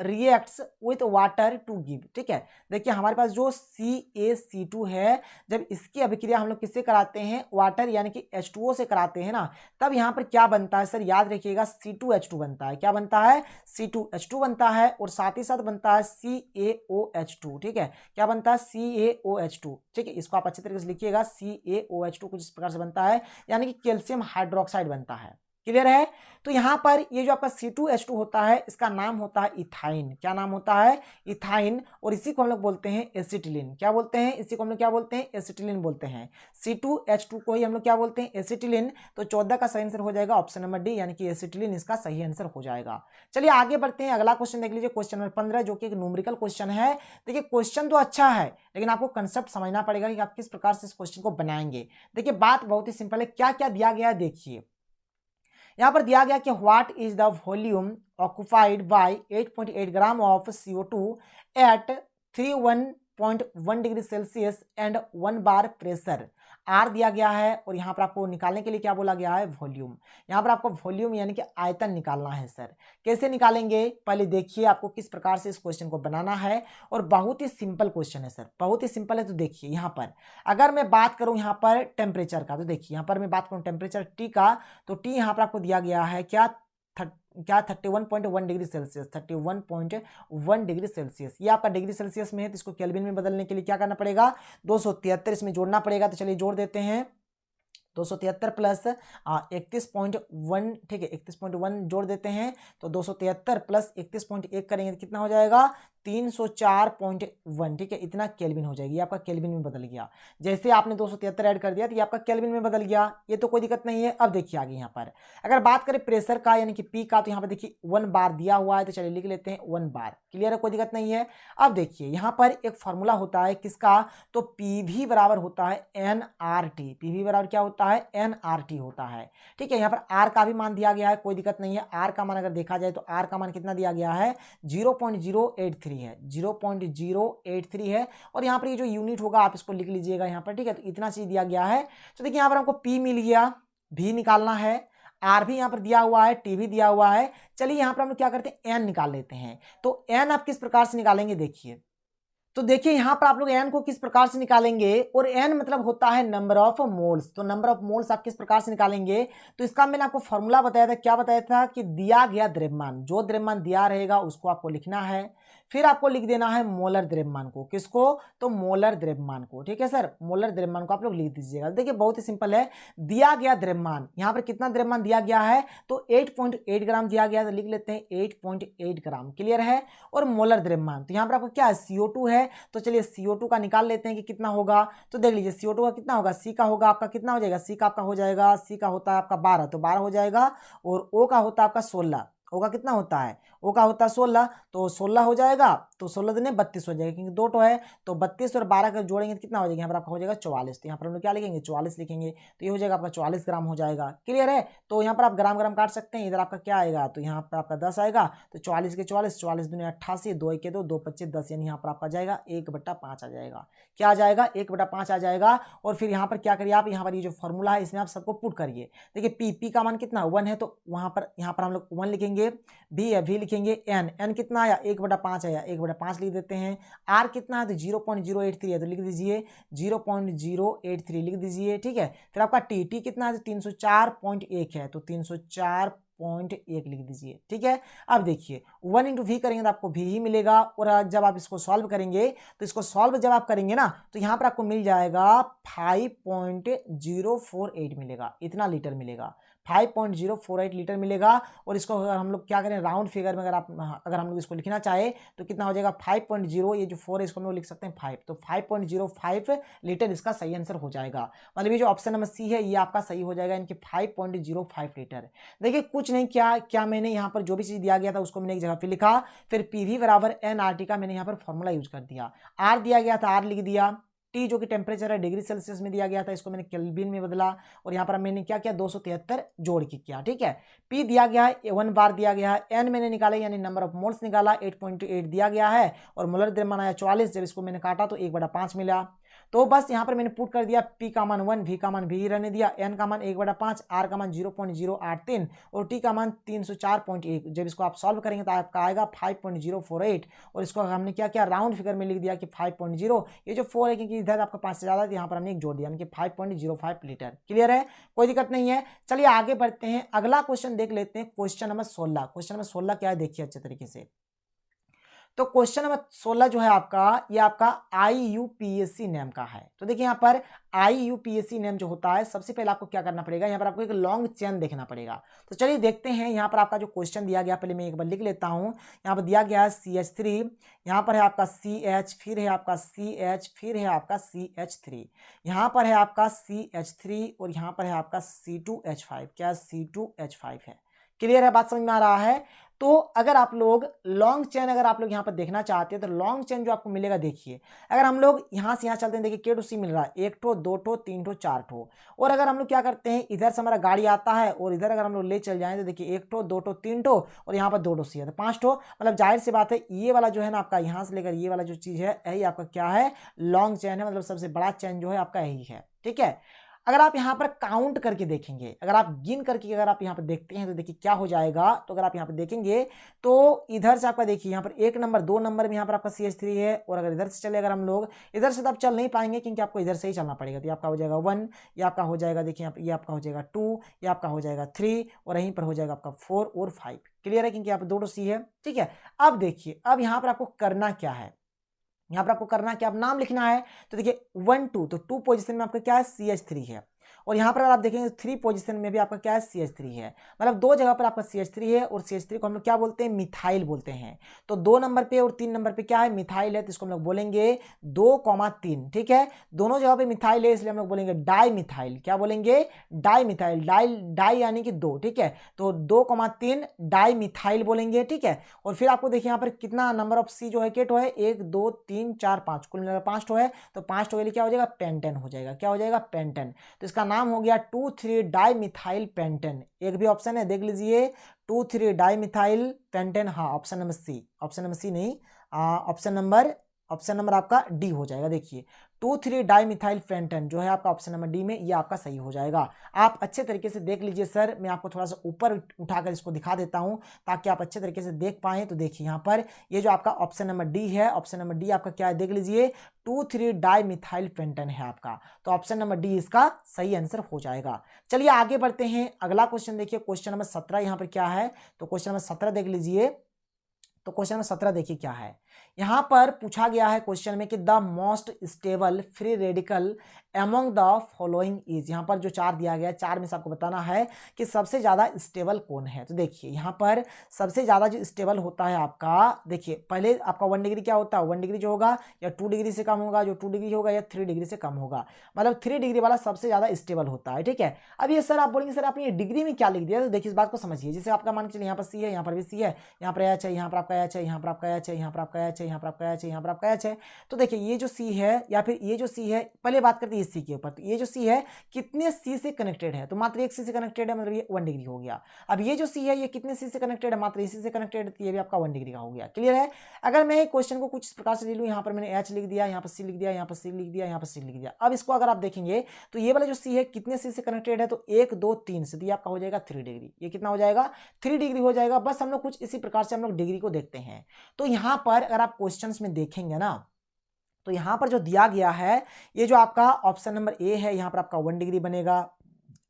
reacts with water to give. ठीक है, देखिए हमारे पास जो CaC2 है, जब इसकी अभिक्रिया हम लोग किससे कराते हैं? वाटर यानी कि H2O से कराते हैं ना, तब यहाँ पर क्या बनता है सर? याद रखिएगा C2H2 बनता है। क्या बनता है? C2H2 बनता है और साथ ही साथ बनता है CaOH2। ठीक है, क्या बनता है? CaOH2। ठीक है, इसको आप अच्छे तरीके से लिखिएगा। CaOH2 कुछ इस प्रकार से बनता है यानी कि कैल्शियम हाइड्रोक्साइड बनता है। क्लियर है? तो यहां पर ये जो आपका C2H2 होता है, इसका नाम होता है इथाइन। क्या नाम होता है? इथाइन। और इसी को हम लोग बोलते हैं एसिटिलीन। क्या बोलते हैं? इसी को हम लोग क्या बोलते हैं? एसिटिलीन बोलते हैं। C2H2 को ही हम लोग क्या बोलते हैं? एसिटिलीन। तो 14 का सही आंसर हो जाएगा ऑप्शन नंबर डी, यानी कि एसिटिलीन इसका सही आंसर हो जाएगा। चलिए आगे बढ़ते हैं, अगला क्वेश्चन देख लीजिए। क्वेश्चन नंबर 15 जो कि एक न्यूमेरिकल क्वेश्चन है। देखिए क्वेश्चन तो अच्छा है, लेकिन आपको कंसेप्ट समझना पड़ेगा कि आप किस प्रकार से इस क्वेश्चन को बनाएंगे। देखिए बात बहुत ही सिंपल है। क्या क्या दिया गया है देखिए, यहां पर दिया गया कि what is the volume occupied by 8.8 gram of CO2 at 31.1 degree Celsius and 1 bar pressure. R दिया गया है और यहाँ पर आपको निकालने के लिए क्या बोला गया है? वॉल्यूम। यहाँ पर आपको वॉल्यूम यानी कि आयतन निकालना है सर। कैसे निकालेंगे? पहले देखिए आपको किस प्रकार से इस क्वेश्चन को बनाना है, और बहुत ही सिंपल क्वेश्चन है सर, बहुत ही सिंपल है। तो देखिए यहाँ पर अगर मैं बात करूँ यहाँ पर टेम्परेचर का, तो देखिए यहाँ पर मैं बात करूँ टेम्परेचर टी का, तो टी यहाँ पर आपको दिया गया है क्या? 31.1 डिग्री सेल्सियस, 31.1 डिग्री सेल्सियस। ये आपका डिग्री सेल्सियस में है, तो इसको केल्विन में बदलने के लिए क्या करना पड़ेगा? 273 इसमें जोड़ना पड़ेगा। तो चलिए जोड़ देते हैं। 273 प्लस 31.1, ठीक है 31.1 जोड़ देते हैं। तो 273 प्लस 31.1 करेंगे तो कितना हो जाएगा? 304.1। ठीक है, इतना केल्विन हो जाएगी। आपका केल्विन में बदल गया। जैसे आपने 273 ऐड कर दिया तो ये आपका केल्विन में बदल गया, ये तो कोई दिक्कत नहीं है। अब देखिए आगे यहाँ पर अगर बात करें प्रेशर का यानी कि पी का, तो यहाँ पर देखिए 1 बार दिया हुआ है, तो चलिए लिख लेते हैं 1 बार। क्लियर है? कोई दिक्कत नहीं है। अब देखिए यहाँ पर एक फॉर्मूला होता है किसका? तो पीवी बराबर होता है NRT। पीवी बराबर क्या होता है? NRT होता है। ठीक है, यहाँ पर आर का भी मान दिया गया है, कोई दिक्कत नहीं है। आर का मान अगर देखा जाए तो आर का मान कितना दिया गया है? 0.083 है, 0.083 है। और यहाँ पर ये जो यूनिट होगा आप इसको लिख लीजिएगा यहाँ पर। ठीक है, तो इतना चीज दिया गया है। तो देखिए यहाँ पर हमको पी मिल गया, भी निकालना है, आर भी यहाँ पर दिया हुआ है, टी भी दिया हुआ है। चलिए यहाँ पर हम लोग क्या करते हैं? एन निकाल लेते हैं। तो एन आप किस प्रकार से निकालेंगे देखिए, तो देखिए यहां पर आप लोग एन को किस प्रकार से निकालेंगे, और एन मतलब होता है नंबर ऑफ मोल्स। तो नंबर ऑफ मोल्स आप किस प्रकार से निकालेंगे? तो इसका मैंने आपको फॉर्मूला बताया था। क्या बताया था? कि दिया गया द्रव्यमान, जो द्रव्यमान दिया रहेगा उसको आपको लिखना है, फिर आपको लिख देना है मोलर द्रव्यमान को, किसको, तो मोलर द्रव्यमान को, ठीक है सर, मोलर द्रव्यमान को आप लोग लिख दीजिएगा। देखिए बहुत ही सिंपल है, दिया गया द्रव्यमान, यहाँ पर कितना द्रव्यमान दिया गया है, तो 8.8 ग्राम दिया गया, तो लिख लेते हैं 8.8 ग्राम, क्लियर है। और मोलर द्रव्यमान, तो यहाँ पर आपको क्या है, CO2 है, तो चलिए CO2 का निकाल लेते हैं कि कितना होगा। तो देख लीजिए CO2 का कितना होगा, C का होगा आपका कितना हो जाएगा, C का आपका हो जाएगा, C का होता है आपका 12, तो 12 हो जाएगा। और O का होता है आपका 16, O का कितना होता है, O का होता है 16, तो 16 हो जाएगा, तो 16 दूनी 32 हो जाएगा, क्योंकि 2 टो है, तो 32 और 12 का जोड़ेंगे तो कितना हो जाएगा, यहाँ पर आपका हो जाएगा 44, तो यहाँ पर हम लोग क्या लिखेंगे, 44 लिखेंगे, तो ये हो जाएगा आपका 44 ग्राम हो जाएगा, क्लियर है। तो यहाँ पर आप ग्राम ग्राम काट सकते हैं, इधर आपका क्या आएगा, तो यहाँ पर आपका 10 आएगा, तो 44 के 44, 44 दूनी 88, 2 के 2, 2 25 10, यानी यहाँ पर आपका जाएगा 1/5 आ जाएगा, क्या आ जाएगा, 1/5 आ जाएगा। और फिर यहाँ पर क्या करिए आप, यहाँ पर ये जो फॉर्मूला है इसमें आप सबको पुट करिए। देखिए P का मान कितना 1 है, तो वहाँ पर यहाँ पर हम लोग 1 लिखेंगे, V है, V लिखेंगे, N कितना आया, 1/5 आया, 1/5 लिख देते हैं। R कितना है, तो 0.083 है, तो लिख दीजिए 0.083 लिख दीजिए, ठीक है। फिर आपका T कितना है, तो 304.1 है, तो 304.1 लिख दीजिए, ठीक है। अब देखिए 1 इंटू V करेंगे तो आपको V ही मिलेगा, और जब आप इसको सॉल्व करेंगे, तो इसको सॉल्व जब आप करेंगे ना, तो यहाँ पर आपको मिल जाएगा 5.048 मिलेगा, इतना लीटर मिलेगा, 5.048 लीटर मिलेगा। और इसको अगर हम लोग क्या करें, राउंड फिगर में अगर हम लोग इसको लिखना चाहे तो कितना हो जाएगा, 5.0, ये जो 4 है इसको हम लोग लिख सकते हैं 5, तो 5.05 लीटर इसका सही आंसर हो जाएगा। मतलब ये जो ऑप्शन नंबर C है ये आपका सही हो जाएगा, इनके 5.05 लीटर। देखिए कुछ नहीं, क्या मैंने यहाँ पर जो भी चीज़ दिया गया था उसको मैंने एक जगह पे लिखा, फिर PV बराबर NRT का मैंने यहाँ पर फॉर्मूला यूज कर दिया। R दिया गया था, R लिख दिया, T जो कि टेम्परेचर है डिग्री सेल्सियस में दिया गया था, इसको मैंने केल्विन में बदला, और यहाँ पर मैंने क्या किया, 273 जोड़ के किया, ठीक है। P दिया गया है, 1 बार दिया गया है, N मैंने निकाला यानी नंबर ऑफ मोल्स निकाला, 8.8 दिया गया है, और मोलर द्रव्यमान आया 44, जब इसको मैंने काटा तो 1/5 मिला। तो बस यहाँ पर मैंने पुट कर दिया, P का मान 1, V का मान V रहने दिया, N का मान 1/5, R का मान 0.083 और T का मान 304.1। जब इसको आप सॉल्व करेंगे तो आपका आएगा 5.048, और इसको हमने क्या किया, राउंड फिगर में लिख दिया कि 5.0, ये जो 4 है क्योंकि इधर आपका 5 से ज़्यादा है, यहाँ पर हमने एक जोड़ दिया, यानी कि 5.05 लीटर, क्लियर है, कोई दिक्कत नहीं है। चलिए आगे बढ़ते हैं, अगला क्वेश्चन देख लेते हैं, क्वेश्चन नंबर 16। क्वेश्चन नंबर 16 क्या है, देखिए अच्छे तरीके से। तो क्वेश्चन नंबर 16 जो है आपका, ये आपका IUPAC नेम का है। तो देखिए यहाँ पर IUPAC नेम जो होता है, सबसे पहले आपको क्या करना पड़ेगा, यहाँ पर आपको एक लॉन्ग चेन देखना पड़ेगा। तो चलिए देखते हैं, यहाँ पर आपका जो क्वेश्चन दिया गया, पहले मैं एक बार लिख लेता हूँ। यहाँ पर दिया गया है CH3, यहाँ पर है आपका CH, फिर है आपका CH, फिर है आपका CH3, यहाँ पर है आपका CH3, और यहाँ पर है आपका C2H5, क्या C2H5 है, क्लियर है, बात समझ में आ रहा है। तो अगर आप लोग लॉन्ग चेन अगर आप लोग यहाँ पर देखना चाहते हैं, तो लॉन्ग चेन जो आपको मिलेगा, देखिए अगर हम लोग यहाँ से यहाँ चलते हैं, देखिए K to C मिल रहा है, 1 ठो 2 ठो 3 ठो 4 ठो, और अगर हम लोग क्या करते हैं, इधर से हमारा गाड़ी आता है और इधर अगर हम लोग ले चल जाएं, तो देखिए 1 ठो 2 ठो 3 ठो, और यहाँ पर 2 ठो C है, तो 5 ठो। मतलब जाहिर सी बात है, ये वाला जो है ना आपका, यहाँ से लेकर ये वाला जो चीज़ है, यही आपका क्या है, लॉन्ग चेन है, मतलब सबसे बड़ा चेन जो है आपका यही है, ठीक है। अगर आप यहाँ पर काउंट करके देखेंगे, अगर आप गिन करके अगर आप यहाँ पर देखते हैं, तो देखिए क्या हो जाएगा। तो अगर आप यहाँ पर देखेंगे तो इधर से आपका देखिए यहाँ पर 1 नंबर 2 नंबर में यहाँ पर आपका CH3 है, और अगर इधर से चले अगर हम लोग, इधर से तो आप चल नहीं पाएंगे क्योंकि आपको इधर से ही चलना पड़ेगा। तो ये आपका हो जाएगा 1, ये आपका हो जाएगा, देखिए यहाँ पर ये आपका हो जाएगा 2, ये आपका हो जाएगा 3, और यहीं पर हो जाएगा आपका 4 और 5, क्लियर है, क्योंकि यहाँ पर 2 C है, ठीक है। अब देखिए, अब यहाँ पर आपको करना क्या है, यहाँ पर आपको करना क्या, अब नाम लिखना है। तो देखिए 1 2, तो 2 पोजीशन में आपका क्या है, CH3 है, और यहाँ पर अगर आप देखेंगे 3 पोजीशन में भी आपका क्या है, CH3 है। मतलब 2 जगह पर आपका CH3 है, और CH3 को हम लोग क्या बोलते हैं, मिथाइल बोलते हैं। तो 2 नंबर पे और 3 नंबर पे क्या है, मिथाइल है, तो इसको हम लोग बोलेंगे 2,3, ठीक है। दोनों जगह पे मिथाइल है, इसलिए हम लोग बोलेंगे डाई मिथाइल, क्या बोलेंगे, डाई मिथाइल, डाई यानी कि 2, ठीक है। तो 2,3 डाई मिथाइल बोलेंगे, ठीक है। और फिर आपको देखिए यहाँ पर कितना नंबर ऑफ C जो है, केटो है, 1 2 3 4 5, कुल मिलाकर 5 ठो है, तो 5 ठो के लिए क्या हो जाएगा, पेंटेन हो जाएगा, क्या हो जाएगा, पेंटेन। तो इसका नाम हो गया 2,3 डाई मिथाइल पेंटेन। एक भी ऑप्शन है, देख लीजिए, 2,3 डाई मिथाइल पेंटेन, हाँ option number C, option number C नहीं, ऑप्शन नंबर आपका D हो जाएगा। देखिए 2,3 डाई मिथाइल पेंटेन जो है आपका ऑप्शन नंबर D में, ये आपका सही हो जाएगा। आप अच्छे तरीके से देख लीजिए सर, मैं आपको थोड़ा सा ऊपर उठाकर इसको दिखा देता हूं ताकि आप अच्छे तरीके से देख पाएं। तो देखिए यहाँ पर ये जो आपका ऑप्शन नंबर D है, ऑप्शन नंबर D आपका क्या है, देख लीजिए 2,3 डाई मिथाइल पेंटेन है आपका, तो ऑप्शन नंबर D इसका सही आंसर हो जाएगा। चलिए आगे बढ़ते हैं, अगला क्वेश्चन देखिए, क्वेश्चन नंबर 17 यहाँ पर क्या है। तो क्वेश्चन नंबर 17 देख लीजिए। तो क्वेश्चन नंबर 17 देखिए क्या है। यहां पर पूछा गया है क्वेश्चन में कि the most stable free radical among the following is, यहां पर जो 4 दिया गया है 4 में से आपको बताना है कि सबसे ज्यादा स्टेबल कौन है। तो देखिए यहां पर सबसे ज्यादा जो स्टेबल होता है आपका, देखिए पहले आपका 1 डिग्री क्या होता है, 1 डिग्री जो होगा या 2 डिग्री से कम होगा, जो 2 डिग्री होगा या 3 डिग्री से कम होगा, मतलब 3 डिग्री वाला सबसे ज्यादा स्टेबल होता है। ठीक है, अब ये सर आप बोलेंगे सर आपने ये डिग्री में क्या लिख दिया, तो देखिए इस बात को समझिए। जैसे आपका मान के चलिए यहाँ पर सी है, यहाँ पर भी सी है, यहाँ पर एच है, यहाँ पर आपका एच है, यहाँ पर आपका एच है, यहाँ पर आपका एच है, यहाँ पर आपका एच है, यहाँ पर आपका एच है। तो देखिए ये जो सी है या फिर ये जो सी है, पहले बात करते हैं इस सी के ऊपर। तो ये जो सी है कितने सी से कनेक्टेड है, तो मात्र एक सी से कनेक्टेड है, मतलब ये 1 डिग्री हो गया। अब ये जो सी है ये कितने सी से कनेक्टेड है, मात्र इसी से कनेक्टेड, ये भी आपका 1 डिग्री का हो गया। क्लियर है। अगर मैं क्वेश्चन को कुछ इस प्रकार से ले लूँ, यहाँ पर मैंने एच लिख दिया, यहाँ पर सी लिख दिया, यहाँ पर सी लिख दिया, यहाँ पर सी लिख दिया। अब इसको अगर आप देखेंगे तो ये वाला जो सी है कितने सी से कनेक्टेड है, तो 1 2 3 से, तो ये आपका हो जाएगा 3 डिग्री। ये कितना हो जाएगा, 3 डिग्री हो जाएगा। बस हम लोग कुछ इसी प्रकार से हम लोग डिग्री को देखते हैं। तो यहां पर अगर आप क्वेश्चंस में देखेंगे ना, तो यहां पर जो दिया गया है, ये जो आपका ऑप्शन नंबर ए है, यहां पर आपका 1 डिग्री बनेगा।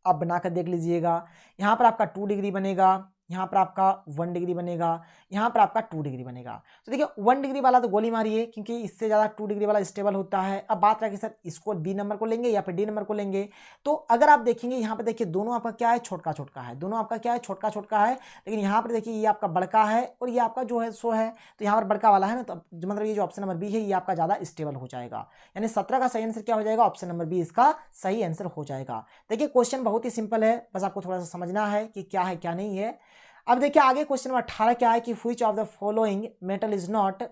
आप बनाकर देख लीजिएगा, यहां पर आपका 2 डिग्री बनेगा, यहाँ पर आपका 1 डिग्री बनेगा, यहाँ पर आपका 2 डिग्री बनेगा। तो देखिए 1 डिग्री वाला तो गोली मारिए, क्योंकि इससे ज़्यादा 2 डिग्री वाला स्टेबल होता है। अब बात रहा कि सर इसको बी नंबर को लेंगे या फिर डी नंबर को लेंगे। तो अगर आप देखेंगे यहाँ पर देखिए दोनों आपका क्या है, छोटका छोटका है, दोनों आपका क्या है, छोटका छोटका है। लेकिन यहाँ पर देखिए ये आपका बड़का है और ये आपका जो है सो है, तो यहाँ पर बड़का वाला है ना, तो मतलब ये जो ऑप्शन नंबर बी है ये आपका ज़्यादा स्टेबल हो जाएगा। यानी 17 का सही आंसर क्या हो जाएगा, ऑप्शन नंबर बी इसका सही आंसर हो जाएगा। देखिए क्वेश्चन बहुत ही सिंपल है, बस आपको थोड़ा सा समझना है कि क्या है क्या नहीं है। अब देखिए आगे क्वेश्चन नंबर 18 क्या है कि which of the following metal is not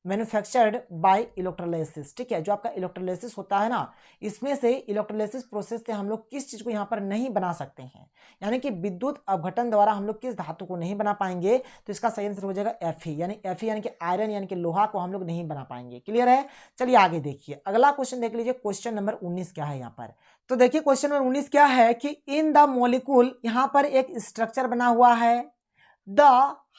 manufactured by electrolysis. ठीक है, जो आपका इलेक्ट्रोलाइसिस होता है ना, इसमें से इलेक्ट्रोलाइसिस प्रोसेस से हम लोग किस चीज को यहाँ पर नहीं बना सकते हैं, यानी कि विद्युत अपघटन द्वारा हम लोग किस धातु को नहीं बना पाएंगे। तो इसका सही आंसर हो जाएगा Fe, यानी कि आयरन यानी कि लोहा को हम लोग नहीं बना पाएंगे। क्लियर है। चलिए आगे देखिए, अगला क्वेश्चन देख लीजिए, क्वेश्चन नंबर 19 क्या है यहाँ पर। तो देखिए क्वेश्चन नंबर 19 क्या है कि इन द मॉलिक्यूल, यहाँ पर एक स्ट्रक्चर बना हुआ है, the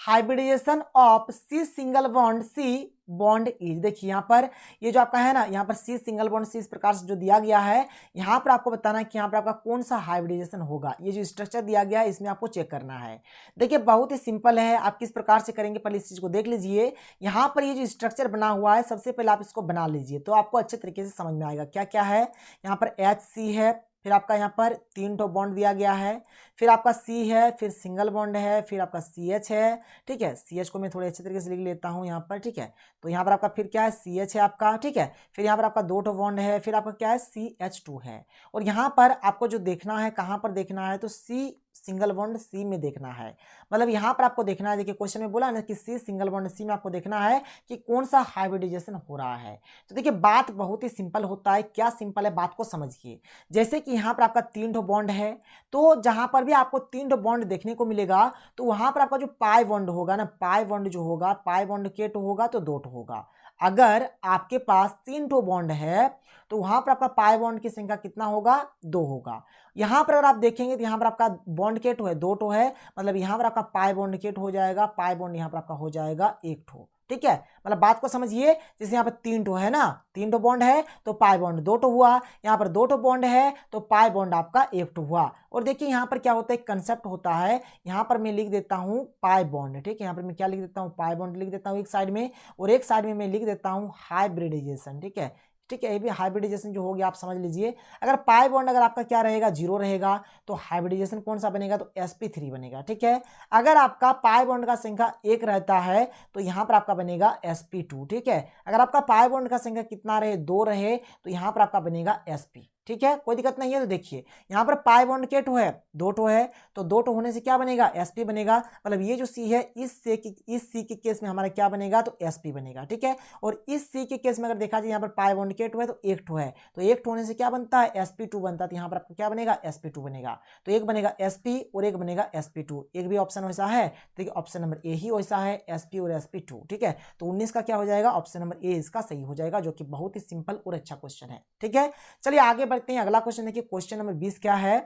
hybridization of C single bond C bond is. देखिए यहाँ पर ये जो आपका है ना, यहाँ पर सी सिंगल बॉन्ड सी इस प्रकार से जो दिया गया है, यहाँ पर आपको बताना है कि यहाँ पर आपका कौन सा हाइब्रिडाइजेशन होगा। ये जो स्ट्रक्चर दिया गया है इसमें आपको चेक करना है। देखिए बहुत ही सिंपल है, आप किस प्रकार से करेंगे पहले इस चीज को देख लीजिए। यहाँ पर ये जो स्ट्रक्चर बना हुआ है, सबसे पहले आप इसको बना लीजिए तो आपको अच्छे तरीके से समझ में आएगा क्या क्या है। यहाँ पर HC है, फिर आपका यहाँ पर 3 ठो बॉन्ड दिया गया है, फिर आपका C है, फिर सिंगल बॉन्ड है, फिर आपका CH है। ठीक है, CH को मैं थोड़े अच्छे तरीके से लिख लेता हूँ यहाँ पर। ठीक है, तो यहाँ पर आपका फिर क्या है, CH है आपका। ठीक है, फिर यहाँ पर आपका 2 ठो बॉन्ड है, फिर आपका क्या है, CH2 है। और यहाँ पर आपको जो देखना है, कहाँ पर देखना है, तो C सिंगल बॉन्ड C में देखना है। मतलब यहाँ पर आपको देखना है, देखिए क्वेश्चन में बोला ना कि C सिंगल बॉन्ड C में आपको देखना है कि कौन सा हाइब्रिडाइजेशन हो रहा है। तो देखिए बात बहुत ही सिंपल होता है। क्या सिंपल है, बात को समझिए। जैसे कि यहाँ पर आपका 3 ठो बॉन्ड है, तो जहां पर भी आपको 3 ठो बॉन्ड देखने को मिलेगा, तो वहां पर आपका जो पाई बॉन्ड होगा ना, पाई बॉन्ड जो होगा, पाई बॉन्ड के टो होगा तो 2 ठो होगा। अगर आपके पास 3 ठो बॉन्ड है तो वहां पर आपका पाई बॉन्ड की संख्या कितना होगा, 2 होगा। यहां पर अगर आप देखेंगे तो यहां पर आपका बॉन्ड के टो है, 2 ठो है, मतलब यहां पर आपका पाई बॉन्ड के टो हो जाएगा, पाई बॉन्ड यहां पर आपका हो जाएगा 1 ठो। ठीक है, मतलब बात को समझिए। जैसे यहाँ पर 3 ठो है ना, 3 ठो बॉन्ड है तो पाई बॉन्ड 2 ठो हुआ, यहाँ पर 2 ठो बॉन्ड है तो पाई बॉन्ड आपका 1 ठो हुआ। और देखिए यहाँ पर क्या होता है, कंसेप्ट होता है। यहाँ पर मैं लिख देता हूँ पाई बॉन्ड। ठीक है, यहाँ पर मैं क्या लिख देता हूँ, पाई बॉन्ड लिख देता हूँ एक साइड में, और एक साइड में मैं लिख देता हूँ हाइब्रिडाइजेशन। ठीक है, ठीक है, ये भी हाइब्रिडाइजेशन जो हो गया आप समझ लीजिए। अगर पाई बॉन्ड अगर आपका क्या रहेगा, 0 रहेगा, तो हाइब्रिडाइजेशन कौन सा बनेगा, तो sp3 बनेगा। ठीक है, अगर आपका पाई बॉन्ड का संख्या 1 रहता है तो यहाँ पर आपका बनेगा sp2। ठीक है, अगर आपका पाई बॉन्ड का संख्या कितना रहे, 2 रहे, तो यहाँ पर आपका बनेगा sp। ठीक है, कोई दिक्कत नहीं है। तो देखिए यहाँ पर पाई बॉन्ड के टो है, 2 ठो है, तो 2 ठो होने से क्या बनेगा, sp बनेगा। मतलब ये जो C है, इस C के केस में हमारा क्या बनेगा, तो sp बनेगा। ठीक है, और इस C के केस में अगर देखा जाए यहाँ पर पाई बॉन्ड के टो है तो 1 ठो है, तो 1 ठो होने से क्या बनता है, sp2 बनता है। तो यहाँ पर आपको क्या बनेगा, sp2 बनेगा। तो एक बनेगा sp और एक बनेगा sp2। एक भी ऑप्शन वैसा है, देखिए ऑप्शन नंबर ए ही वैसा है, sp और sp2। ठीक है, तो 19 का क्या हो जाएगा, ऑप्शन नंबर ए इसका सही हो जाएगा, जो कि बहुत ही सिंपल और अच्छा क्वेश्चन है। ठीक है, चलिए आगे बढ़ते हैं। अगला क्वेश्चन देखिए, क्वेश्चन नंबर 20 क्या है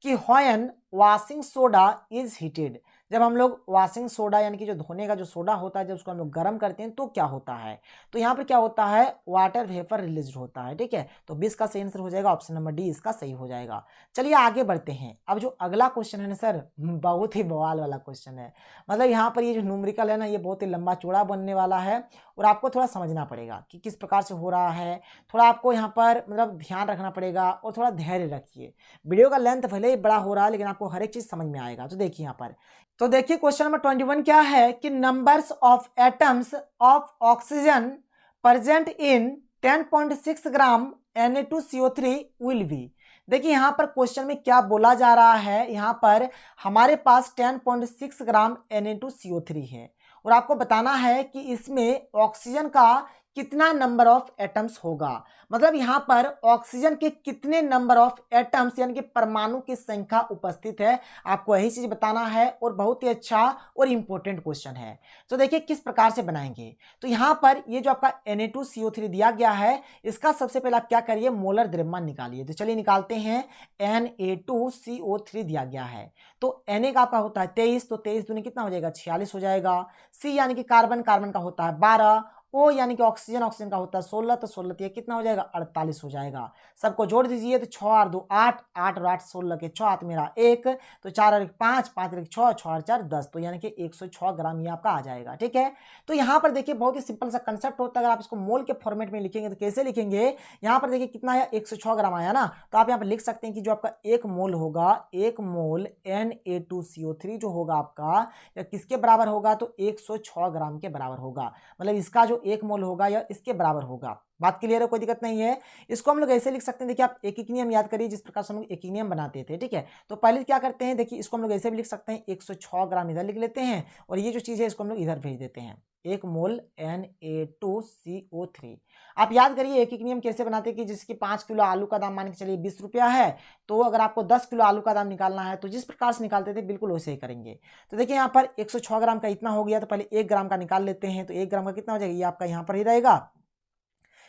कि when washing soda is heated. जब हम लोग वॉशिंग सोडा यानी कि जो धोने का जो सोडा होता है, जब उसको हम लोग गर्म करते हैं तो क्या होता है, तो यहाँ पर क्या होता है, वाटर वेपर रिलीज होता है। ठीक है, तो 20 का सही आंसर हो जाएगा ऑप्शन नंबर डी इसका सही हो जाएगा। चलिए आगे बढ़ते हैं। अब जो अगला क्वेश्चन है ना सर, बहुत ही बवाल वाला क्वेश्चन है। मतलब यहाँ पर ये जो न्यूमेरिकल है ना, ये बहुत ही लंबा चौड़ा बनने वाला है और आपको थोड़ा समझना पड़ेगा कि किस प्रकार से हो रहा है। थोड़ा आपको यहाँ पर मतलब ध्यान रखना पड़ेगा और थोड़ा धैर्य रखिए। वीडियो का लेंथ भले ही बड़ा हो रहा है लेकिन आपको हर एक चीज समझ में आएगा। तो देखिए यहाँ पर, तो देखिए क्वेश्चन नंबर 21 क्या है कि numbers of atoms of oxygen present in 10.6 gram Na2CO3 will be. देखिए यहाँ पर क्वेश्चन में क्या बोला जा रहा है, यहाँ पर हमारे पास 10.6 ग्राम Na2CO3 है और आपको बताना है कि इसमें ऑक्सीजन का कितना नंबर ऑफ एटम्स होगा। मतलब यहाँ पर ऑक्सीजन के कितने नंबर ऑफ एटम्स यानी कि परमाणु की संख्या उपस्थित है, आपको यही चीज बताना है और बहुत ही अच्छा और इंपॉर्टेंट क्वेश्चन है। तो देखिए किस प्रकार से बनाएंगे। तो यहाँ पर ये जो आपका Na2CO3 दिया गया है, इसका सबसे पहले आप क्या करिए, मोलर द्रव्यमान निकालिए। तो चलिए निकालते हैं। Na2CO3 दिया गया है, तो Na का आपका होता है 23, तो 23 दूनी कितना हो जाएगा, 46 हो जाएगा। C यानी कि कार्बन, कार्बन का होता है 12। O यानी कि ऑक्सीजन, ऑक्सीजन का होता है 16, तो 16 ये कितना हो जाएगा, 48 हो जाएगा। सबको जोड़ दीजिए तो 6 और 2 8, 8 और 8 16 के 6 हाथ मेरा 1, तो 4 और 1 5, 5 और 1 6, 6 और 4 10, तो यानी कि 106 ग्राम ये आपका आ जाएगा। ठीक है, तो यहाँ पर देखिए बहुत ही सिंपल सा कंसेप्ट होता है। अगर आप इसको मोल के फॉर्मेट में लिखेंगे तो कैसे लिखेंगे, यहाँ पर देखिए कितना आया, 106 ग्राम आया ना, तो आप यहाँ पर लिख सकते हैं कि जो आपका 1 मोल होगा, 1 मोल Na2CO3 जो होगा आपका या किसके बराबर होगा, तो 106 ग्राम के बराबर होगा। मतलब इसका जो 1 मोल होगा या इसके बराबर होगा। बात क्लियर है, कोई दिक्कत नहीं है। इसको हम लोग ऐसे लिख सकते हैं, देखिए आप एक नियम याद करिए जिस प्रकार से हम लोग एक नियम बनाते थे। ठीक है, तो पहले क्या करते हैं, देखिए इसको हम लोग ऐसे भी लिख सकते हैं, 106 ग्राम इधर लिख लेते हैं और ये जो चीज है इसको हम लोग इधर भेज देते हैं, 1 मोल Na2CO3। आप याद करिए एक नियम कैसे बनाते हैं कि जिसकी 5 किलो आलू का दाम मान के चलिए 20 रुपया है, तो अगर आपको 10 किलो आलू का दाम निकालना है तो जिस प्रकार से निकालते थे बिल्कुल वैसे ही करेंगे। तो देखिए यहाँ पर 106 ग्राम का इतना हो गया, तो पहले 1 ग्राम का निकाल लेते हैं। तो 1 ग्राम का कितना हो जाएगा, ये आपका यहाँ पर ही रहेगा।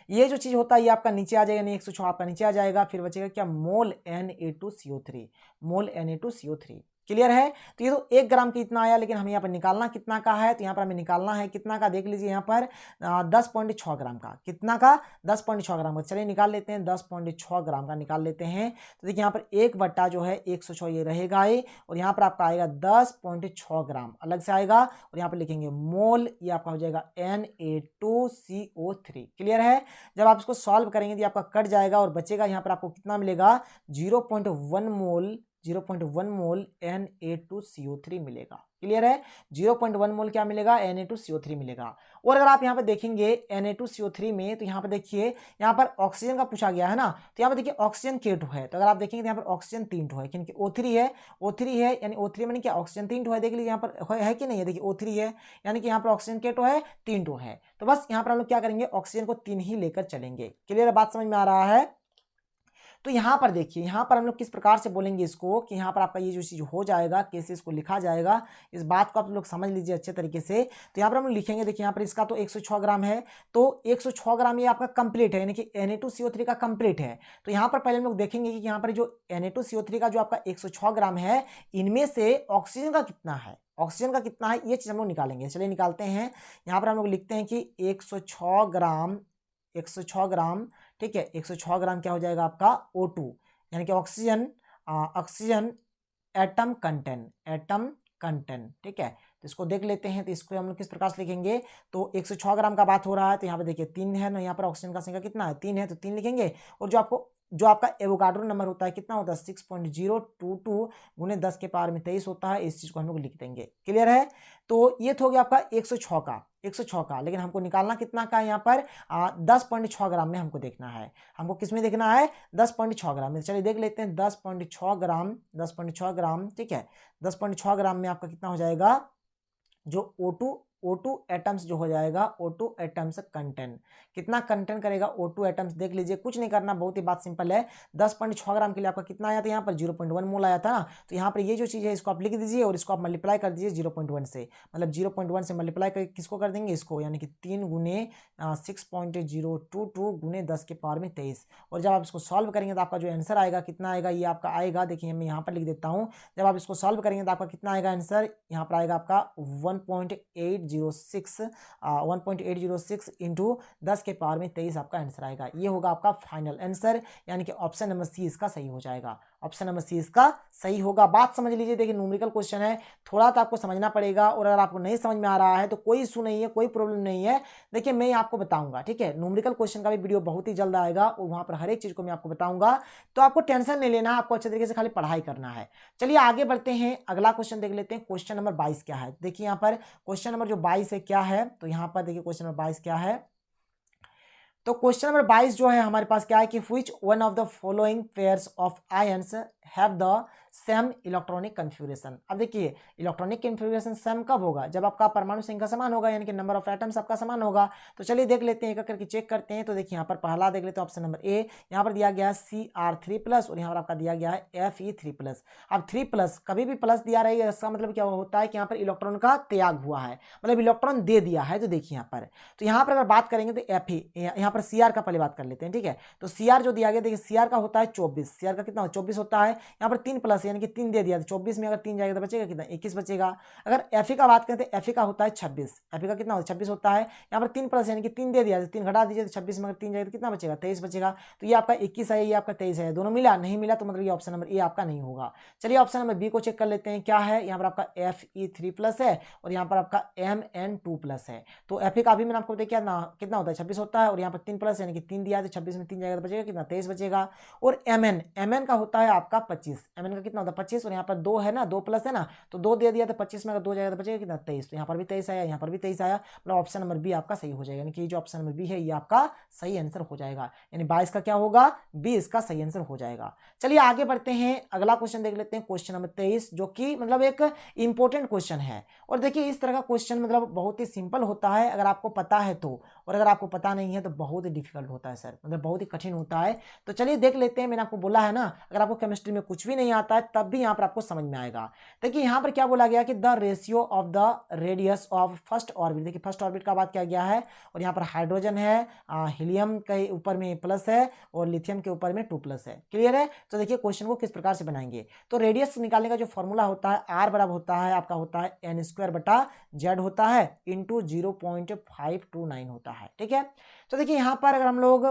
ये जो चीज होता है ये आपका नीचे आ जाएगा, नहीं 106 आपका नीचे आ जाएगा। फिर बचेगा क्या, मोल Na2CO3, मोल Na2CO3। क्लियर है, तो ये तो 1 ग्राम की इतना आया, लेकिन हमें यहाँ पर निकालना कितना का है, तो यहाँ पर हमें निकालना है कितना का, देख लीजिए यहाँ पर 10.6 ग्राम का। कितना का, 10.6 ग्राम का। चलिए निकाल लेते हैं, 10.6 ग्राम का निकाल लेते हैं। तो देखिए यहाँ पर 1 बट्टा जो है 106 ये रहेगा ही, और यहाँ पर आपका आएगा 10.6 ग्राम अलग से आएगा, और यहाँ पर लिखेंगे मोल, ये आपका हो जाएगा Na2CO3। क्लियर है, जब आप इसको सॉल्व करेंगे तो आपका कट जाएगा और बचेगा यहाँ पर आपको कितना मिलेगा, 0.1 मोल, 0.1 मोल Na2CO3 मिलेगा। क्लियर है, 0.1 मोल क्या मिलेगा, Na2CO3 मिलेगा। और अगर आप यहाँ पे देखेंगे Na2CO3 में, तो यहाँ पे देखिए यहाँ पर ऑक्सीजन का पूछा गया है ना, तो यहाँ पे देखिए ऑक्सीजन K2 है, तो अगर आप देखेंगे तो यहाँ पर ऑक्सीजन 3 है, क्योंकि O3 है, O3 है यानी O3 मैंने क्या, ऑक्सीजन 3 है। देख लीजिए यहाँ पर है कि नहीं है, देखिए O3 है यानी कि यहाँ पर ऑक्सीजन K2 है, 3 है। तो बस यहाँ पर हम लोग क्या करेंगे, ऑक्सीजन को 3 ही लेकर चलेंगे। क्लियर है, बात समझ में आ रहा है। तो यहाँ पर देखिए, यहाँ पर हम लोग किस प्रकार से बोलेंगे इसको कि यहाँ पर आपका ये जो चीज हो जाएगा, कैसे इसको लिखा जाएगा, इस बात को आप लोग समझ लीजिए अच्छे तरीके से। तो यहाँ पर हम लोग लिखेंगे, देखिए यहाँ पर इसका तो 106 ग्राम है, तो 106 ग्राम ये आपका कंप्लीट है, यानी कि Na2CO3 का कंप्लीट है। तो यहाँ पर पहले हम लोग देखेंगे कि यहाँ पर जो Na2CO3 का जो आपका 106 ग्राम है, इनमें से ऑक्सीजन का कितना है, ऑक्सीजन का कितना है, ये चीज हम लोग निकालेंगे। चलिए निकालते हैं। यहाँ पर हम लोग लिखते हैं कि 106 ग्राम, 106 ग्राम, ठीक है, 106 ग्राम क्या हो जाएगा आपका O2, यानी कि oxygen, oxygen atom content, atom content. ठीक है, तो इसको देख लेते हैं, तो इसको हम लोग किस प्रकार से लिखेंगे, तो 106 ग्राम का बात हो रहा है, तो यहाँ पे देखिए 3 है ना, यहाँ पर ऑक्सीजन का संख्या कितना है, 3 है, तो 3 लिखेंगे। और जो आपका एवोगाड्रो नंबर होता है कितना होता है, 6.022 गुने 10 के पावर में 23 होता है। इस चीज को हम लोग लिख देंगे। क्लियर है, तो ये तो हो गया आपका 106 का, 106 का, लेकिन हमको निकालना कितना का है यहाँ पर 10.6 ग्राम में हमको देखना है। हमको किस में देखना है, 10.6 ग्राम में। चलिए देख लेते हैं, 10.6 ग्राम, 10.6 ग्राम, ठीक है, 10.6 ग्राम में आपका कितना हो जाएगा, जो O2 O2 एटम्स जो हो जाएगा O2 एटम्स कंटेंट, कितना कंटेंट करेगा O2 एटम्स देख लीजिए, कुछ नहीं करना, बहुत ही बात सिंपल है। 10.6 ग्राम के लिए आपका कितना आया था यहाँ पर 0.1 मोल आया था ना, तो यहाँ पर ये जो चीज़ है इसको आप लिख दीजिए और इसको आप मल्टीप्लाई कर दीजिए 0.1 से, मतलब 0.1 से मल्टीप्लाई कर किसको कर देंगे इसको, यानी कि 3 गुने 6.022 गुने 10 के पावर में 23, और जब आप इसको सॉल्व करेंगे तो आपका जो आंसर आएगा कितना आएगा, ये आपका आएगा, देखिए मैं यहाँ पर लिख देता हूँ, जब आप इसको सॉल्व करेंगे तो आपका कितना आएगा आंसर, यहाँ पर आएगा आपका 1.806 इंटू 10 के पावर में 23 आपका आंसर आएगा। ये होगा आपका फाइनल आंसर, यानी कि ऑप्शन नंबर सी इसका सही हो जाएगा, ऑप्शन नंबर सी इसका सही होगा। बात समझ लीजिए, देखिए न्यूमेरिकल क्वेश्चन है, थोड़ा तो आपको समझना पड़ेगा, और अगर आपको नहीं समझ में आ रहा है तो कोई इशू नहीं है, कोई प्रॉब्लम नहीं है, देखिए मैं आपको बताऊंगा, ठीक है। न्यूमेरिकल क्वेश्चन का भी वीडियो बहुत ही जल्द आएगा और वहां पर हर एक चीज को मैं आपको बताऊंगा, तो आपको टेंशन नहीं लेना, आपको अच्छे तरीके से खाली पढ़ाई करना है। चलिए आगे बढ़ते हैं, अगला क्वेश्चन देख लेते हैं। क्वेश्चन नंबर 22 क्या है, देखिए यहाँ पर क्वेश्चन नंबर जो 22 है क्या है, तो यहाँ पर देखिए क्वेश्चन नंबर 22 क्या है, तो क्वेश्चन नंबर 22 जो है हमारे पास क्या है कि which one of the following pairs of ions have the same electronic configuration. अब देखिए इलेक्ट्रॉनिक कन्फिगरेशन सेम कब होगा, जब आपका परमाणु संख्या समान होगा, यानी कि नंबर ऑफ एटम्स आपका समान होगा। तो चलिए देख लेते हैं, एक करके चेक करते हैं। तो देखिए यहाँ पर पहला देख लेते हैं, ऑप्शन नंबर ए, यहाँ पर दिया गया है Cr3+, और यहाँ पर आपका दिया गया है Fe3+। अब 3+ कभी भी प्लस दिया रहेगा, इसका मतलब क्या होता है कि यहाँ पर इलेक्ट्रॉन का त्याग हुआ है, मतलब इलेक्ट्रॉन दे दिया है। तो देखिए यहाँ पर, तो यहाँ पर अगर बात करेंगे तो Fe, यहाँ पर Cr का पहले बात कर लेते हैं, ठीक है। तो Cr जो दिया गया, देखिए Cr का होता है 24, Cr का कितना 24 होता है, यहाँ पर 3+ यानी कि 3 दे दिया, 24 में अगर 3 जाएगा तो बचेगा कितना, 21 बचेगा। अगर Fe का बात करें तो Fe का होता है 26, Fe का कितना होता है 26 होता है, यहाँ पर 3+ यानी कि 3 दे दिया, 3 घटा दीजिए तो 26 में अगर 3 जाएगा तो कितना बचेगा 23 बचेगा। तो ये आपका 21 है, ये आपका 23 है, दोनों मिला, नहीं मिला तो मतलब ये ऑप्शन नंबर ए आपका नहीं होगा। चलिए ऑप्शन नंबर बी को चेक कर लेते हैं, क्या है, यहाँ पर आपका Fe3+ है और यहाँ पर आपका Mn2+ है। तो Fe का भी मैंने आपको बताया कितना होता है 26 होता है, और यहाँ पर 3+ यानी कि 3 दिया तो 26 में 3 जाएगा तो बचेगा कितना 23 बचेगा। और Mn का होता है आपका 25, Mn का कितना होता है 25, और यहाँ पर 2 है ना, 2+ है ना, तो 2 दे दिया तो 25 में अगर 2 जाएगा तो बचेगा कितना 23, तो यहाँ पर भी 23 आया, यहाँ पर भी 23 आया, मतलब ऑप्शन नंबर बी आपका सही हो जाएगा, यानी कि जो ऑप्शन नंबर बी है ये आपका सही आंसर हो जाएगा, यानी 22 का क्या होगा, बी इसका सही आंसर हो जाएगा। चलिए आगे बढ़ते हैं, अगला क्वेश्चन देख लेते हैं, क्वेश्चन नंबर 23, जो कि मतलब एक इंपॉर्टेंट क्वेश्चन है। और देखिए इस तरह का क्वेश्चन मतलब बहुत ही सिंपल होता है अगर आपको पता है तो, और अगर आपको पता नहीं है तो बहुत ही डिफिकल्ट होता है सर, मतलब बहुत ही कठिन होता है। तो चलिए देख लेते हैं, मैंने आपको बोला है ना, अगर आपको केमिस्ट्री में कुछ भी नहीं आता है तब भी यहाँ पर आपको समझ में आएगा। देखिए यहाँ पर क्या बोला गया कि the ratio of the radius of first orbit, देखिए फर्स्ट ऑर्बिट का बात किया गया है, और यहाँ पर हाइड्रोजन है, हीलियम के ऊपर में प्लस है और लिथियम के ऊपर में 2+ है, क्लियर है। तो देखिए क्वेश्चन को किस प्रकार से बनाएंगे, तो रेडियस निकालने का जो फॉर्मूला होता है R बराबर होता है आपका होता है n²/z होता है इंटू 0.529 होता है, ठीक है। तो देखिए यहाँ पर अगर हम लोग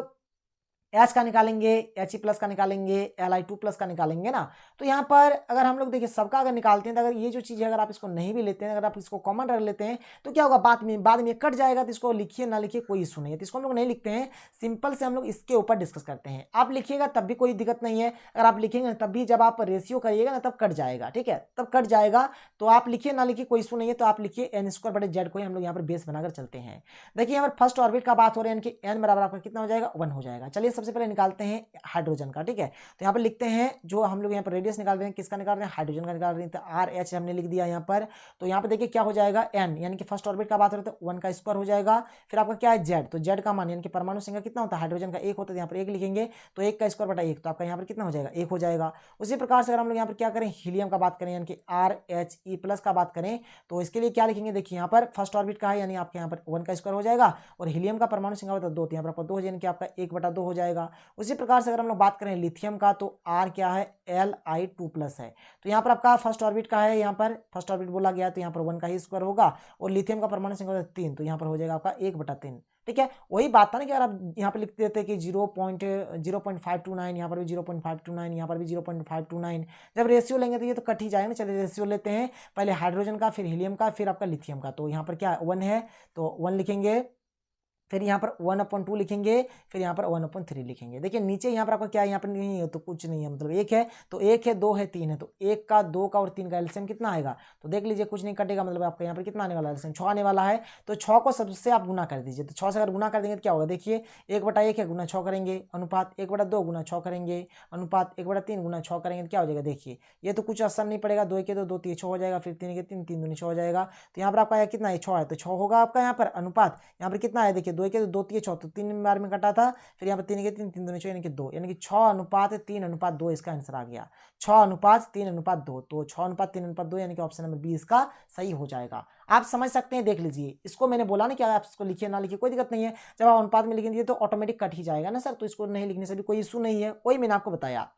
H का निकालेंगे, He+ का निकालेंगे, Li2+ का निकालेंगे ना, तो यहाँ पर अगर हम लोग देखिए सबका अगर निकालते हैं तो अगर ये जो चीज़ है अगर आप इसको नहीं भी लेते हैं, अगर आप इसको कॉमन रख लेते हैं तो क्या होगा, बाद में कट जाएगा, तो इसको लिखिए ना लिखिए कोई इशू नहीं है, तो इसको हम लोग नहीं लिखते हैं, सिंपल से हम लोग इसके ऊपर डिस्कस करते हैं। आप लिखिएगा तब भी कोई दिक्कत नहीं है, अगर आप लिखेंगे तब भी जब आप रेशियो करिएगा ना तब कट जाएगा, ठीक है, तब कट जाएगा, तो आप लिखिए ना लिखिए कोई इशू नहीं है, तो आप लिखिए n²/z को ही हम लोग यहाँ पर बेस बनाकर चलते हैं। देखिए यहाँ पर फर्स्ट ऑर्बिट का बात हो रहा है, यानी कि n बराबर आपका कितना हो जाएगा 1 हो जाएगा। चलिए सबसे पहले निकालते हैं हाइड्रोजन का, ठीक है। तो यहाँ पर लिखते हैं, जो हम लोग यहाँ पर रेडियस निकाल रहे हैं किसका निकाल रहे हैं, हाइड्रोजन का निकाल रहे हैं, तो RH हमने लिख दिया यहाँ पर। तो यहाँ पर देखिए क्या हो जाएगा n, यानी कि फर्स्ट ऑर्बिट का बात हो रहा है तो 1 का स्क्वायर हो जाएगा, फिर आपका क्या है z, तो z का मान यानी कि परमाणु संख्या कितना होता है हाइड्रोजन का 1 होता है, यहाँ पर 1 लिखेंगे, तो 1 का स्क्वायर बटा 1, तो आपका यहाँ पर कितना हो जाएगा 1 हो जाएगा। उसी प्रकार से अगर हम लोग यहाँ पर क्या करें, हीलियम का बात करें यानी कि RHE+ का बात करें, तो इसके लिए क्या लिखेंगे, देखिए यहाँ पर फर्स्ट ऑर्बिट का है यानी आपके यहाँ पर 1 का स्क्वायर हो जाएगा, और हीलियम का परमाणु संख्या होता है 2, तो यहाँ पर आपका 2 यानी कि आपका 1/2 हो जाएगा। उसी प्रकार से अगर हम लोग बात करें लिथियम का, तो R क्या है Li2+ है, तो यहाँ पर आपका फर्स्ट ऑर्बिट का है, यहाँ पर फर्स्ट ऑर्बिट बोला गया तो यहाँ पर 1 का ही स्क्वायर होगा, और लिथियम का परमाणु संख्या 3, तो यहाँ पर हो जाएगा आपका 1/3, ठीक है। वही बात था ना कि अगर आप यहाँ पे लिख देते कि 0.529, यहाँ पर भी 0.529, यहाँ पर भी 0.529, जब रेशियो लेंगे तो ये तो कट ही जाएगा ना। चलिए रेशियो लेते हैं, पहले हाइड्रोजन का, फिर हीलियम का, फिर आपका लिथियम का, तो यहाँ पर क्या 1 है तो 1 लिखेंगे, फिर यहाँ पर 1/2 लिखेंगे, फिर यहाँ पर 1/3 लिखेंगे। देखिए नीचे यहाँ पर आपका क्या है, यहाँ पर नहीं है तो कुछ नहीं है, मतलब 1 है तो 1 है, 2 है, 3 है, तो 1 का 2 का और 3 का एलसीएम कितना आएगा, तो देख लीजिए कुछ नहीं कटेगा, मतलब आपका यहाँ पर कितना आने वाला है, एलसीएम 6 आने वाला है। तो 6 को सबसे आप गुना कर दीजिए, तो 6 से अगर गुना कर देंगे तो क्या होगा, देखिए 1/1 है, गुना 6 करेंगे, अनुपात 1/2 गुना 6 करेंगे, अनुपात 1/3 गुना 6 करेंगे तो क्या हो जाएगा, देखिए ये तो कुछ असर नहीं पड़ेगा, 2 के 2, 2 3 6 हो जाएगा, फिर 3 के 3, 3 दूनी 6 हो जाएगा। तो यहाँ पर आपका कितना है, 6 है, तो 6 होगा आपका यहाँ पर। अनुपात यहाँ पर कितना है, देखिए 2 के 2, 2 3 6, तो 3 बार में कटा था, फिर यहाँ पर 3 के 3, 3 दूनी 6 यानी कि 2, यानी कि 6:3:2 इसका आंसर आ गया, 6:3:2। तो 6:3:2 यानी कि ऑप्शन नंबर बी इसका सही हो जाएगा। आप समझ सकते हैं, देख लीजिए, इसको मैंने बोला ना कि आप इसको लिखिए ना लिखिए कोई दिक्कत नहीं है, जब आप अनुपात में लिखेंगे तो ऑटोमेटिक कट ही जाएगा ना सर, तो इसको नहीं लिखने से भी कोई इशू नहीं है, वही मैंने आपको बताया।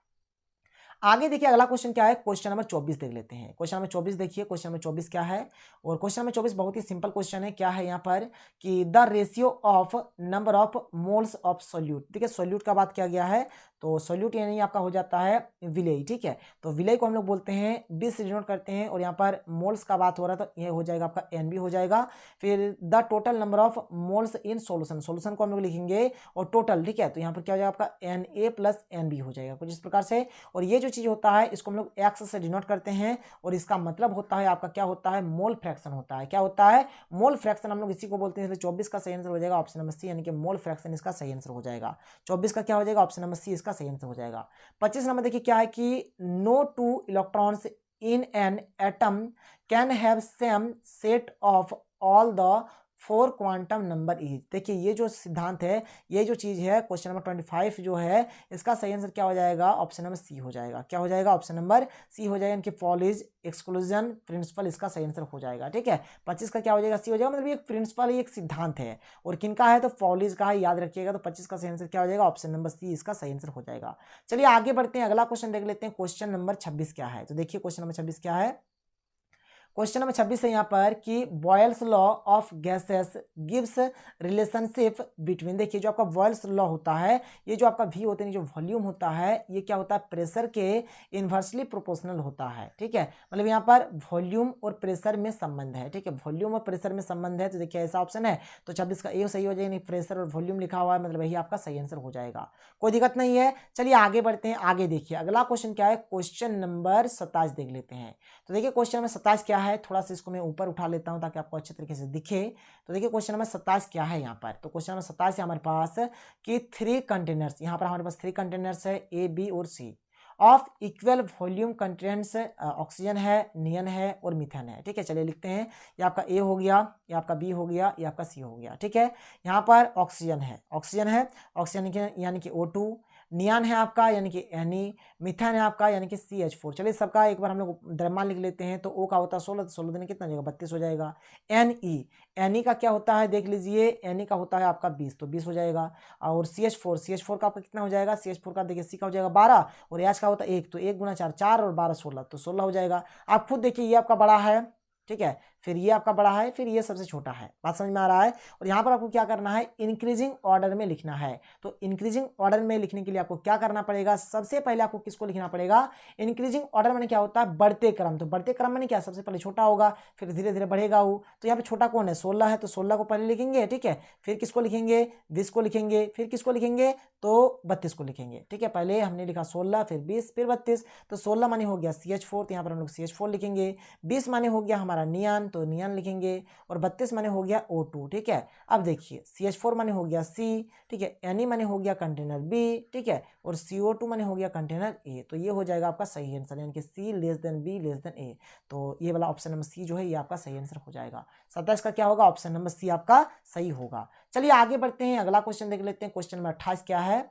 आगे देखिए अगला क्वेश्चन क्या है, क्वेश्चन नंबर 24 देख लेते हैं। क्वेश्चन नंबर 24 देखिए, क्वेश्चन नंबर 24 क्या है, और क्वेश्चन नंबर 24 बहुत ही सिंपल क्वेश्चन है। क्या है यहाँ पर कि the ratio of number of moles of solute. देखिए सोल्यूट का बात किया गया है, तो सोल्यूट यानी आपका हो जाता है विलेय, ठीक है, तो विलेय को हम लोग बोलते हैं बी से डिनोट करते हैं, और यहाँ पर मोल्स का बात हो रहा है तो ये हो जाएगा आपका एन बी हो जाएगा। फिर the total number of moles in solution, solution को हम लोग लिखेंगे और टोटल, ठीक है, तो यहाँ पर क्या हो जाएगा आपका N A plus N B हो जाएगा कुछ इस प्रकार से। और ये जो चीज होता है इसको हम लोग एक्स से डिनोट करते हैं, और इसका मतलब होता है आपका क्या होता है, मोल फ्रैक्शन होता है। क्या होता है, मोल फ्रैक्शन, हम लोग इसी को बोलते हैं। 24 का सही आंसर हो जाएगा ऑप्शन नंबर सी, यानी कि मोल फ्रैक्शन इसका सही आंसर हो जाएगा। 24 का क्या हो जाएगा, ऑप्शन नंबर सी इसका सही आंसर हो जाएगा। 25 नंबर देखिए क्या है कि no 2 electrons in an atom can have same set of all the 4 quantum number is. देखिए ये जो सिद्धांत है, ये जो चीज है, क्वेश्चन नंबर 25 जो है, इसका सही आंसर क्या हो जाएगा, ऑप्शन नंबर सी हो जाएगा। क्या हो जाएगा, ऑप्शन नंबर सी हो जाएगा, इनके फॉलिज एक्सक्लूजन प्रिंसिपल इसका सही आंसर हो जाएगा। ठीक है, 25 का क्या हो जाएगा, सी हो जाएगा, मतलब ये एक प्रिंसिपल एक सिद्धांत है, और किनका है, तो फॉलिज का है, याद रखिएगा। तो 25 का सही आंसर क्या हो जाएगा, ऑप्शन नंबर सी इसका सही आंसर हो जाएगा। चलिए आगे बढ़ते हैं, अगला क्वेश्चन देख लेते हैं। क्वेश्चन नंबर 26 क्या है, तो देखिए क्वेश्चन नंबर 26 क्या है। क्वेश्चन नंबर 26 है यहाँ पर कि Boyle's law of gases gives relationship between. देखिए जो आपका बॉयल्स लॉ होता है, ये जो आपका वी होते हैं, जो वॉल्यूम होता है, ये क्या होता है, प्रेशर के इन्वर्सली प्रोपोर्शनल होता है। ठीक है, मतलब यहाँ पर वॉल्यूम और प्रेशर में संबंध है। ठीक है, वॉल्यूम और प्रेशर में संबंध है, तो देखिए ऐसा ऑप्शन है, तो 26 का ए सही हो जाएगा, प्रेशर और वॉल्यूम लिखा हुआ है, मतलब यही आपका सही आंसर हो जाएगा, कोई दिक्कत नहीं है। चलिए आगे बढ़ते हैं। आगे देखिए अगला क्वेश्चन क्या है, क्वेश्चन नंबर 27 देख लेते हैं। तो देखिए क्वेश्चन नंबर 27 क्या है, थोड़ा सा इसको मैं ऊपर उठा लेता हूं ताकि आपको अच्छे तरीके से दिखे। तो देखिए क्वेश्चन नंबर 27 क्या है यहाँ पर, तो क्वेश्चन नंबर 27 है हमारे पास कि 3 कंटेनर्स, यहाँ पर हमारे पास 3 कंटेनर्स है, ए बी और C, of equal volume contents, oxygen है, नियन है और मीथेन है। ठीक है, चलिए लिखते हैं, ये आपका ए हो गया, ये आपका बी हो गया, ये आपका सी हो गया। ठीक है, यहाँ पर ऑक्सीजन है, ऑक्सीजन है, ऑक्सीजन यानी कि O2, नियान है आपका यानी कि Na, मिथेन है आपका यानी कि CH4। चलिए सबका एक बार हम लोग द्रव्यमान लिख लेते हैं। तो O का होता है 16, तो 16 दिन कितना हो जाएगा, 32 हो जाएगा। Ne का क्या होता है, देख लीजिए, Ne का होता है आपका 20, तो 20 हो जाएगा। और CH4 का आपका कितना हो जाएगा, CH4 का देखिए C का हो जाएगा 12, और H का होता है 1, तो 1 गुना 4, 4 और 12 16, तो 16 हो जाएगा। आप खुद देखिए ये आपका बड़ा है, ठीक है, फिर ये आपका बड़ा है, फिर ये सबसे छोटा है, बात समझ में आ रहा है। और यहाँ पर आपको क्या करना है, इंक्रीजिंग ऑर्डर में लिखना है। तो इंक्रीजिंग ऑर्डर में लिखने के लिए आपको क्या करना पड़ेगा, सबसे पहले आपको किसको लिखना पड़ेगा, इंक्रीजिंग ऑर्डर में क्या होता है, बढ़ते क्रम। तो बढ़ते क्रम में क्या, सबसे पहले छोटा होगा, फिर धीरे धीरे बढ़ेगा वो। तो यहाँ पे छोटा कौन है, 16 है, तो 16 को पहले लिखेंगे। ठीक है, फिर किसको लिखेंगे, 20 को लिखेंगे, फिर किसको लिखेंगे, तो 32 को लिखेंगे। ठीक है, पहले हमने लिखा 16, फिर 20, फिर 32, तो 16 माने हो गया CH4, तो यहाँ पर हम लोग CH4 लिखेंगे। 20 माने हो गया हमारा नियान, तो नियान लिखेंगे, और 32 माने हो गया O2। ठीक है, अब देखिए CH4 माने हो गया C, ठीक है, Na माने हो गया कंटेनर B, ठीक है, और CO2 माने हो गया कंटेनर A। तो ये हो जाएगा आपका सही आंसर, यानी कि C less than B less than A। तो ये वाला ऑप्शन नंबर सी जो है ये आपका सही आंसर हो जाएगा। 27 का क्या होगा, ऑप्शन नंबर सी आपका सही होगा। चलिए आगे बढ़ते हैं, अगला क्वेश्चन देख लेते हैं। क्वेश्चन नंबर 28 क्या है,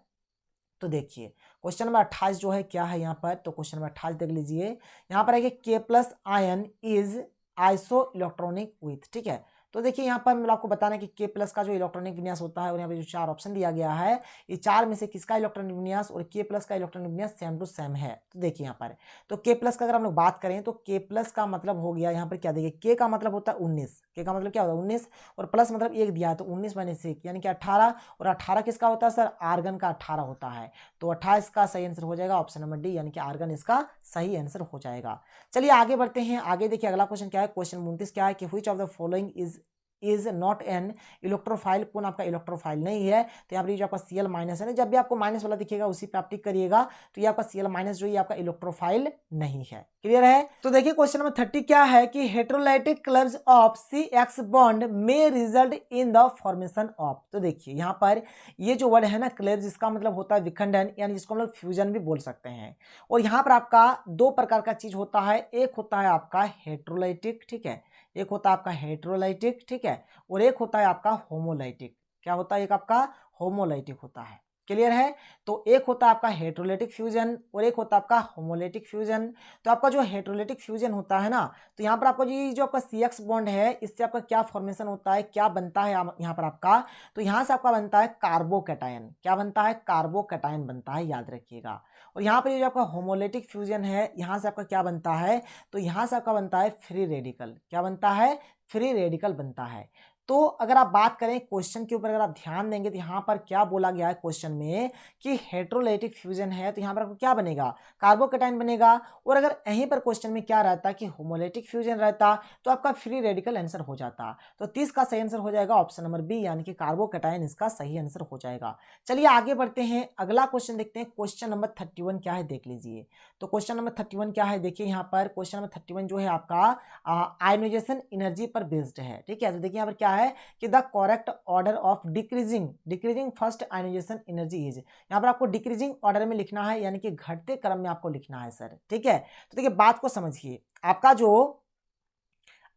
तो देखिए क्वेश्चन नंबर 28 जो है क्या है यहाँ पर, तो क्वेश्चन नंबर 28 देख लीजिए। यहाँ पर है कि K+ ion is iso electronic with. ठीक है, तो देखिए यहाँ पर मैं आपको बताना कि K+ का जो इलेक्ट्रॉनिक विन्यास होता है, और यहाँ पे जो 4 ऑप्शन दिया गया है, ये 4 में से किसका इलेक्ट्रॉनिक विन्यास और K+ का इलेक्ट्रॉनिक विन्यास सेम टू सेम है। तो देखिए यहाँ पर, तो K+ का अगर हम लोग बात करें, तो K+ का मतलब हो गया यहाँ पर क्या, देखिए K का मतलब होता है 19, K का मतलब क्या होता है 19, और प्लस मतलब 1 दिया है, तो 19 माइनस 1 यानी कि 18, और 18 किसका होता है सर, आर्गन का 18 होता है। तो 28 का सही आंसर हो जाएगा ऑप्शन नंबर डी, यानी कि आर्गन इसका सही आंसर हो जाएगा। चलिए आगे बढ़ते हैं। आगे देखिए अगला क्वेश्चन क्या है, क्वेश्चन 29 क्या है कि which of the following is is not an electrophile, कौन आपका इलेक्ट्रोफाइल नहीं है। तो यहाँ पर जो आपका Cl माइनस है ना, जब भी आपको माइनस वाला दिखेगा उसी पे आप टिक करिएगा, तो ये आपका Cl माइनस जो ये आपका इलेक्ट्रोफाइल नहीं है। क्लियर है। तो देखिए क्वेश्चन नंबर 30 क्या है कि हेटेरोलाइटिक क्लब्स ऑफ CX बॉन्ड में result in the formation of. तो देखिए यहाँ पर ये जो वर्ड है ना क्लब्स, इसका मतलब होता है विखंडन, यानी जिसको हम लोग फ्यूजन भी बोल सकते हैं। और यहाँ पर आपका दो प्रकार का चीज होता है, एक होता है आपका हेटेरोलाइटिक, ठीक है, एक होता है आपका हेटेरोलाइटिक, ठीक है, और एक होता है आपका होमोलाइटिक। क्या होता है, एक आपका होमोलाइटिक होता है। क्लियर है। तो एक होता है आपका हेटेरोलाइटिक फ्यूजन और एक होता है आपका होमोलाइटिक फ्यूजन। तो आपका जो हेटेरोलाइटिक फ्यूजन होता है ना, तो यहाँ पर आपका जो आपका CX बॉन्ड है, इससे आपका क्या फॉर्मेशन होता है, क्या बनता है यहाँ पर आपका, तो यहाँ से आपका बनता है कार्बोकैटायन। क्या बनता है, कार्बोकैटायन बनता है, याद रखिएगा। और यहाँ पर ये जो आपका होमोलाइटिक फ्यूजन है, यहाँ से आपका क्या बनता है, तो यहाँ से आपका बनता है फ्री रेडिकल। क्या बनता है, फ्री रेडिकल बनता है। तो अगर आप बात करें क्वेश्चन के ऊपर, अगर आप ध्यान देंगे तो यहाँ पर क्या बोला गया है क्वेश्चन में कि हेटेरोलाइटिक फ्यूजन है, तो यहाँ पर आपको क्या बनेगा, कार्बोकैटायन बनेगा। और अगर यहीं पर क्वेश्चन में क्या रहता कि होमोलाइटिक फ्यूजन रहता, तो आपका फ्री रेडिकल आंसर हो जाता। तो 30 का सही आंसर हो जाएगा ऑप्शन नंबर बी, यानी कि कार्बोकैटायन इसका सही आंसर हो जाएगा। चलिए आगे बढ़ते हैं, अगला क्वेश्चन देखते हैं। क्वेश्चन नंबर 31 क्या है देख लीजिए। तो क्वेश्चन नंबर 31 क्या है, देखिए यहाँ पर क्वेश्चन नंबर 31 जो है आपका आयोनाइजेशन एनर्जी पर बेस्ड है। ठीक है, तो देखिए यहाँ पर क्या है कि the correct order of decreasing first ionization energy is. यहाँ पर आपको डिक्रीजिंग ऑर्डर में लिखना है, यानी कि घटते क्रम में आपको लिखना है सर। ठीक है, तो देखिए बात को समझिए, आपका जो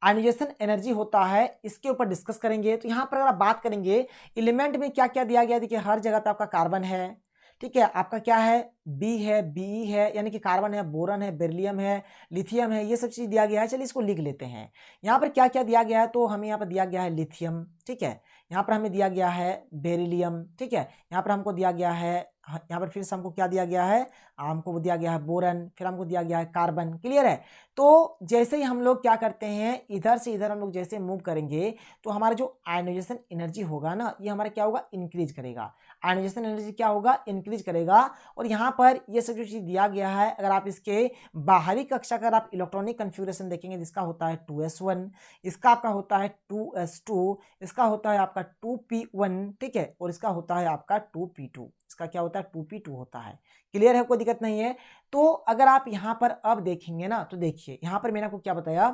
आयोनाइजेशन एनर्जी होता है इसके ऊपर डिस्कस करेंगे। तो यहाँ पर अगर आप बात करेंगे एलिमेंट में क्या क्या दिया गया, देखिए हर जगह पे आपका कार्बन है, ठीक है, आपका क्या है, बी है, बी है, यानी कि कार्बन है, बोरन है, बेरिलियम है, लिथियम है, ये सब चीज दिया गया है। चलिए इसको लिख लेते हैं। यहाँ पर क्या क्या दिया गया है, तो हमें यहाँ पर दिया गया है लिथियम, ठीक है, यहाँ पर हमें दिया गया है बेरिलियम, ठीक है, यहाँ पर हमको दिया गया है, यहाँ पर फिर से हमको क्या दिया गया है, हमको दिया गया है बोरन, फिर हमको दिया गया है कार्बन। क्लियर है। तो जैसे ही हम लोग क्या करते हैं, इधर से इधर हम लोग जैसे मूव करेंगे, तो हमारा जो आयोनाइजेशन एनर्जी होगा ना, ये हमारा क्या होगा, इंक्रीज करेगा। आयोनाइजेशन एनर्जी क्या होगा, इंक्रीज करेगा। और यहाँ पर ये सब जो चीज दिया गया है, अगर आप इसके बाहरी कक्षा का आप इलेक्ट्रॉनिक कन्फिगरेशन देखेंगे, जिसका होता है 2s1, इसका आपका होता है 2s2, इसका होता है आपका 2p1, ठीक है, और इसका होता है आपका 2p2, इसका क्या होता है 2p2 होता है। क्लियर है, कोई दिक्कत नहीं है। तो अगर आप यहाँ पर अब देखेंगे ना, तो देखिए यहाँ पर मैंने आपको क्या बताया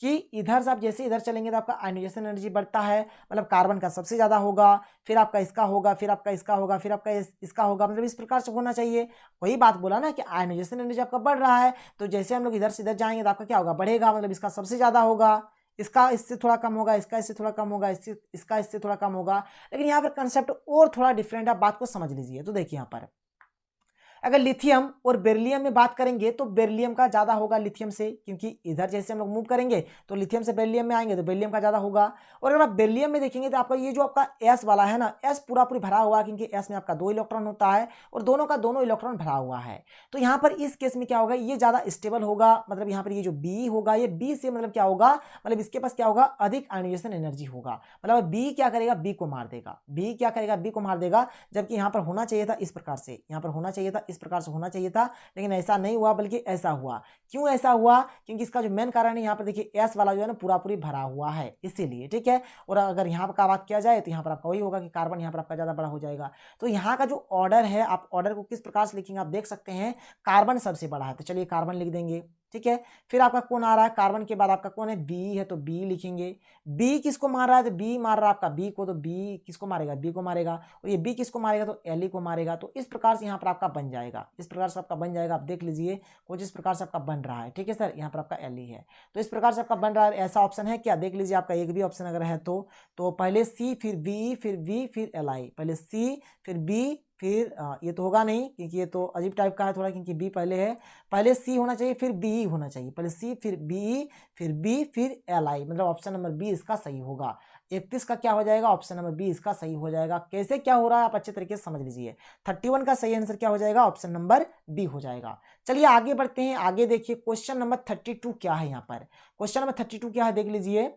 कि इधर से आप जैसे इधर चलेंगे तो आपका आयोनाइजेशन एनर्जी बढ़ता है, मतलब कार्बन का सबसे ज्यादा होगा, फिर आपका इसका होगा, फिर आपका इसका होगा, फिर आपका इसका होगा, मतलब इस प्रकार से होना चाहिए। वही बात बोला ना कि आयोनाइजेशन एनर्जी आपका बढ़ रहा है, तो जैसे हम लोग इधर से इधर जाएंगे तो आपका क्या होगा, बढ़ेगा, मतलब इसका सबसे ज्यादा होगा, इसका इससे थोड़ा कम होगा, इसका इससे थोड़ा कम होगा, इसका इससे थोड़ा कम होगा। लेकिन यहाँ पर कंसेप्ट और थोड़ा डिफरेंट है, बात को समझ लीजिए। तो देखिए यहाँ पर अगर लिथियम और बेरिलियम में बात करेंगे तो बेरिलियम का ज्यादा होगा लिथियम से, क्योंकि इधर जैसे हम लोग मूव करेंगे तो लिथियम से बेरिलियम में आएंगे तो बेरिलियम का ज्यादा होगा। और अगर आप बेरिलियम में देखेंगे तो आपका ये जो आपका एस वाला है ना, एस पूरा पूरी भरा हुआ है, क्योंकि एस में आपका 2 इलेक्ट्रॉन होता है और दोनों का दोनों इलेक्ट्रॉन भरा हुआ है। तो यहाँ पर इस केस में क्या होगा, ये ज्यादा स्टेबल होगा, मतलब यहाँ पर ये जो बी होगा, ये बी से मतलब क्या होगा, मतलब इसके पास क्या होगा, अधिक आयोनाइजेशन एनर्जी होगा, मतलब बी क्या करेगा, बी को मार देगा, बी क्या करेगा, बी को मार देगा। जबकि यहाँ पर होना चाहिए था इस प्रकार से, यहाँ पर होना चाहिए था इस प्रकार से होना चाहिए था, लेकिन ऐसा नहीं हुआ, बल्कि ऐसा हुआ। क्यों ऐसा हुआ, क्योंकि इसका जो मेन कारण है, यहाँ पर देखिए एस वाला जो है ना पूरा पूरी भरा हुआ है, इसीलिए। ठीक है। और अगर यहाँ पर का बात किया जाए तो यहाँ पर आपका वही होगा कि कार्बन यहाँ पर आपका ज्यादा बड़ा हो जाएगा। तो यहाँ का जो ऑर्डर है, आप ऑर्डर को किस प्रकार से लिखेंगे, आप देख सकते हैं कार्बन सबसे बड़ा है, तो चलिए कार्बन लिख देंगे। ठीक है। फिर आपका कौन आ रहा है, कार्बन के बाद आपका कौन है, बी है, तो बी लिखेंगे। बी किसको मार रहा है, तो बी मार रहा है आपका बी को, तो बी किसको मारेगा, बी को मारेगा। और ये बी किसको मारेगा, तो एल को मारेगा। तो इस प्रकार से यहाँ पर आपका बन जाएगा, इस प्रकार से आपका बन जाएगा। आप देख लीजिए कुछ इस प्रकार से आपका बन रहा है। ठीक है सर, यहाँ पर आपका एल है, तो इस प्रकार से आपका बन रहा है। ऐसा ऑप्शन है क्या, देख लीजिए आपका एक भी ऑप्शन अगर है तो पहले सी फिर बी फिर बी फिर एल आई, पहले सी फिर बी फिर ये तो होगा नहीं, क्योंकि ये तो अजीब टाइप का है थोड़ा, क्योंकि बी पहले है, पहले सी होना चाहिए फिर बी होना चाहिए, पहले सी फिर बी फिर एल आई, मतलब ऑप्शन नंबर बी इसका सही होगा। 31 का क्या हो जाएगा, ऑप्शन नंबर बी इसका सही हो जाएगा। कैसे क्या हो रहा है आप अच्छे तरीके से समझ लीजिए। 31 का सही आंसर क्या हो जाएगा, ऑप्शन नंबर बी हो जाएगा। चलिए आगे बढ़ते हैं, आगे देखिए क्वेश्चन नंबर 32 क्या है। यहाँ पर क्वेश्चन नंबर 32 क्या है देख लीजिए।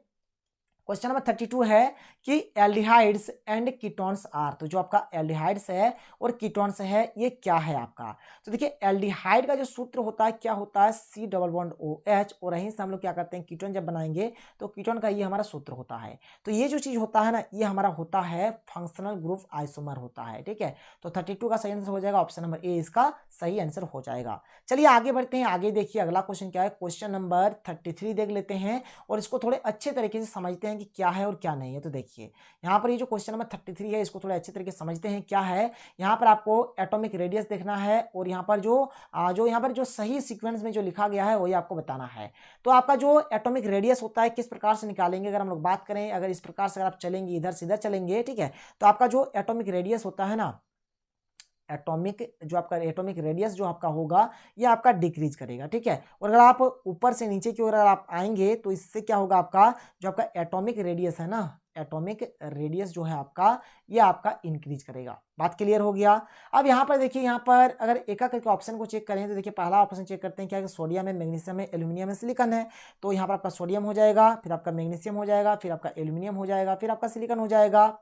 क्वेश्चन नंबर 32 है कि एल्डिहाइड्स एंड कीटोन्स आर, तो जो आपका एल्डिहाइड्स है और कीटोन्स है ये क्या है आपका। तो देखिए एल्डिहाइड का जो सूत्र होता है क्या होता है, C डबल बॉन्ड OH, और यहीं से हम लोग क्या करते हैं कीटोन जब बनाएंगे तो कीटोन का ये हमारा सूत्र होता है। तो ये जो चीज होता है ना ये हमारा होता है फंक्शनल ग्रुप आइसोमर होता है, ठीक है। तो 32 का सही आंसर हो जाएगा ऑप्शन नंबर ए, इसका सही आंसर हो जाएगा। चलिए आगे बढ़ते हैं, आगे देखिए अगला क्वेश्चन क्या है, क्वेश्चन नंबर 33 देख लेते हैं और इसको थोड़े अच्छे तरीके से समझते हैं कि क्या है और क्या नहीं है। तो देखिए यहाँ पर ये जो क्वेश्चन नंबर 33 है इसको थोड़े अच्छे तरीके से समझते हैं क्या है। यहाँ पर आपको एटॉमिक रेडियस देखना है और यहाँ पर जो यहाँ पर जो सही सीक्वेंस में जो लिखा गया है वही आपको बताना है। तो आपका जो एटॉमिक रेडियस होता है किस प्रकार से निकालेंगे, अगर हम लोग बात करें, अगर इस प्रकार से अगर आप चलेंगे इधर से इधर चलेंगे, ठीक है, तो आपका जो एटॉमिक रेडियस होता है ना, एटॉमिक रेडियस जो आपका होगा ये आपका डिक्रीज करेगा, ठीक है। और अगर आप ऊपर से नीचे की ओर अगर आप आएंगे तो इससे क्या होगा, आपका जो आपका एटॉमिक रेडियस है ना, एटॉमिक रेडियस जो है आपका ये आपका इंक्रीज करेगा। बात क्लियर हो गया। अब यहाँ पर देखिए, यहाँ पर अगर एक एक करके ऑप्शन को चेक करें तो देखिए पहला ऑप्शन चेक करते हैं क्या है, सोडियम है, मैग्नीशियम है, एल्यूमिनियम है, सिलिकॉन है। तो यहाँ पर आपका सोडियम हो जाएगा, फिर आपका मैग्नीशियम हो जाएगा, फिर आपका एल्यूमिनियम हो जाएगा, फिर आपका सिलिकॉन हो जाएगा।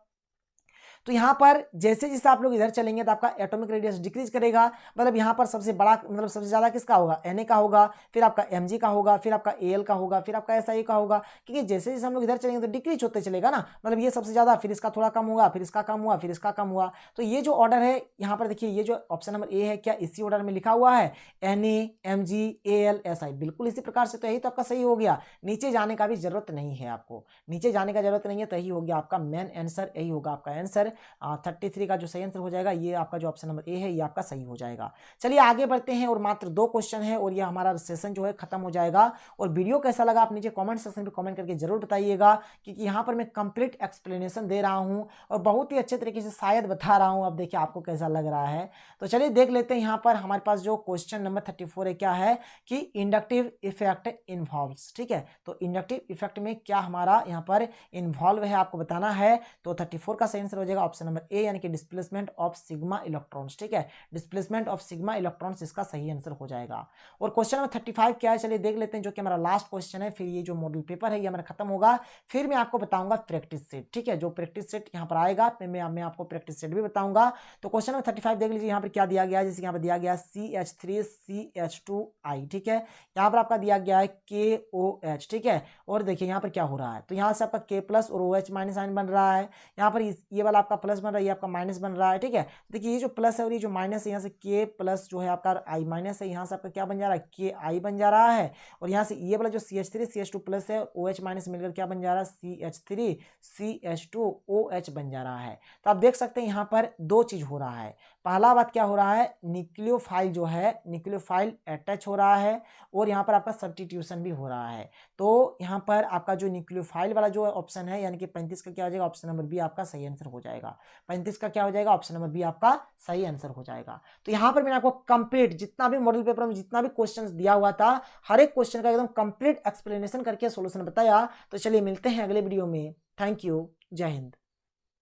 तो यहाँ पर जैसे जैसे आप लोग इधर चलेंगे तो आपका एटॉमिक रेडियस डिक्रीज करेगा, मतलब यहाँ पर सबसे बड़ा मतलब सबसे ज्यादा किसका होगा, Na का होगा, फिर आपका Mg का होगा, फिर आपका Al का होगा, फिर आपका Si का होगा, क्योंकि जैसे जैसे हम लोग इधर चलेंगे तो डिक्रीज होते चलेगा ना, मतलब ये सबसे ज्यादा, फिर इसका थोड़ा कम हुआ, फिर इसका कम हुआ, फिर इसका कम हुआ। तो ये जो ऑर्डर है यहाँ पर देखिए, ये जो ऑप्शन नंबर ए है क्या इसी ऑर्डर में लिखा हुआ है, Na Mg Al Si, बिल्कुल इसी प्रकार से। तो यही तो आपका सही हो गया, नीचे जाने का भी जरूरत नहीं है, आपको नीचे जाने का जरूरत नहीं है। तो यही हो गया आपका मेन आंसर, यही होगा आपका आंसर 33 का जो सही आंसर हो जाएगा ये आपका जो ऑप्शन नंबर ए है ये आपका सही हो जाएगा। चलिए आगे बढ़ते हैं और मात्र 2 क्वेश्चन है और ये हमारा सेशन जो है खत्म हो जाएगा। और वीडियो कैसा लगा आप नीचे कमेंट सेक्शन में कमेंट करके जरूर बताइएगा, क्योंकि यहाँ पर मैं कंप्लीट एक्सप्लेनेशन दे रहा हूँ और बहुत ही अच्छे तरीके से शायद बता रहा हूँ। अब देखिए आपको कैसा लग रहा है। तो चलिए देख लेते हैं, यहाँ पर हमारे पास जो क्वेश्चन नंबर 34 है क्या है कि इंडक्टिव इफेक्ट इन्वॉल्व्स, ठीक है। तो इंडक्टिव इफेक्ट में क्या हमारा यहाँ पर इन्वॉल्व है आपको बताना है। तो 34 का सही आंसर हो जाएगा ऑप्शन नंबर ए, यानी कि डिस्प्लेसमेंट ऑफ सिग्मा इलेक्ट्रॉन्स, ठीक है। डिस्प्लेसमेंट ऑफ सिग्मा इलेक्ट्रॉन्स इसका सही आंसर हो जाएगा। और क्वेश्चन नंबर 35 क्या है, चलिए देख लेते हैं, जो कि हमारा लास्ट क्वेश्चन है। फिर ये जो मॉडल पेपर है ये हमारा खत्म होगा, फिर मैं आपको बताऊंगा प्रैक्टिस सेट, ठीक है। जो प्रैक्टिस सेट यहाँ पर आएगा मैं आपको प्रैक्टिस सेट भी बताऊंगा। तो क्वेश्चन नंबर 35 देख लीजिए, यहाँ पर क्या दिया गया है, जैसे यहाँ पर दिया गया CH3CH2I, ठीक है। यहाँ पर आपका दिया गया है KOH, ठीक है। और देखिए यहाँ पर क्या हो रहा है, तो यहाँ से आपका K प्लस और OH माइनस आयन बन रहा है। यहाँ पर ये वाला आपका प्लस बन रहा है, ये आपका माइनस बन रहा है, ठीक है। देखिए ये जो प्लस है और ये जो माइनस है, यहाँ से K प्लस जो है आपका I माइनस है, यहाँ से आपका क्या बन जा रहा है, KI बन जा रहा है। और यहाँ से ये वाला जो CH3 CH2 प्लस है OH माइनस मिलकर क्या बन जा रहा है, CH3 CH2 OH बन जा रहा है। तो आप देख सकते हैं यहाँ पर 2 चीज हो रहा है। पहला बात क्या हो रहा है, न्यूक्लियोफाइल जो है न्यूक्लियोफाइल अटैच हो रहा है और यहाँ पर आपका सब्स्टिट्यूशन भी हो रहा है। तो यहाँ पर आपका जो न्यूक्लियोफाइल वाला जो ऑप्शन है यानी कि 35 का क्या हो जाएगा, ऑप्शन नंबर बी आपका सही आंसर हो जाएगा। 35 का क्या हो जाएगा, ऑप्शन नंबर बी आपका सही आंसर हो जाएगा। तो यहाँ पर मैंने आपको कंप्लीट जितना भी मॉडल पेपर में जितना भी क्वेश्चंस दिया हुआ था, हर एक क्वेश्चन का एकदम कंप्लीट एक्सप्लेनेशन करके सॉल्यूशन बताया। तो चलिए मिलते हैं अगले वीडियो में। थैंक यू, जय हिंद।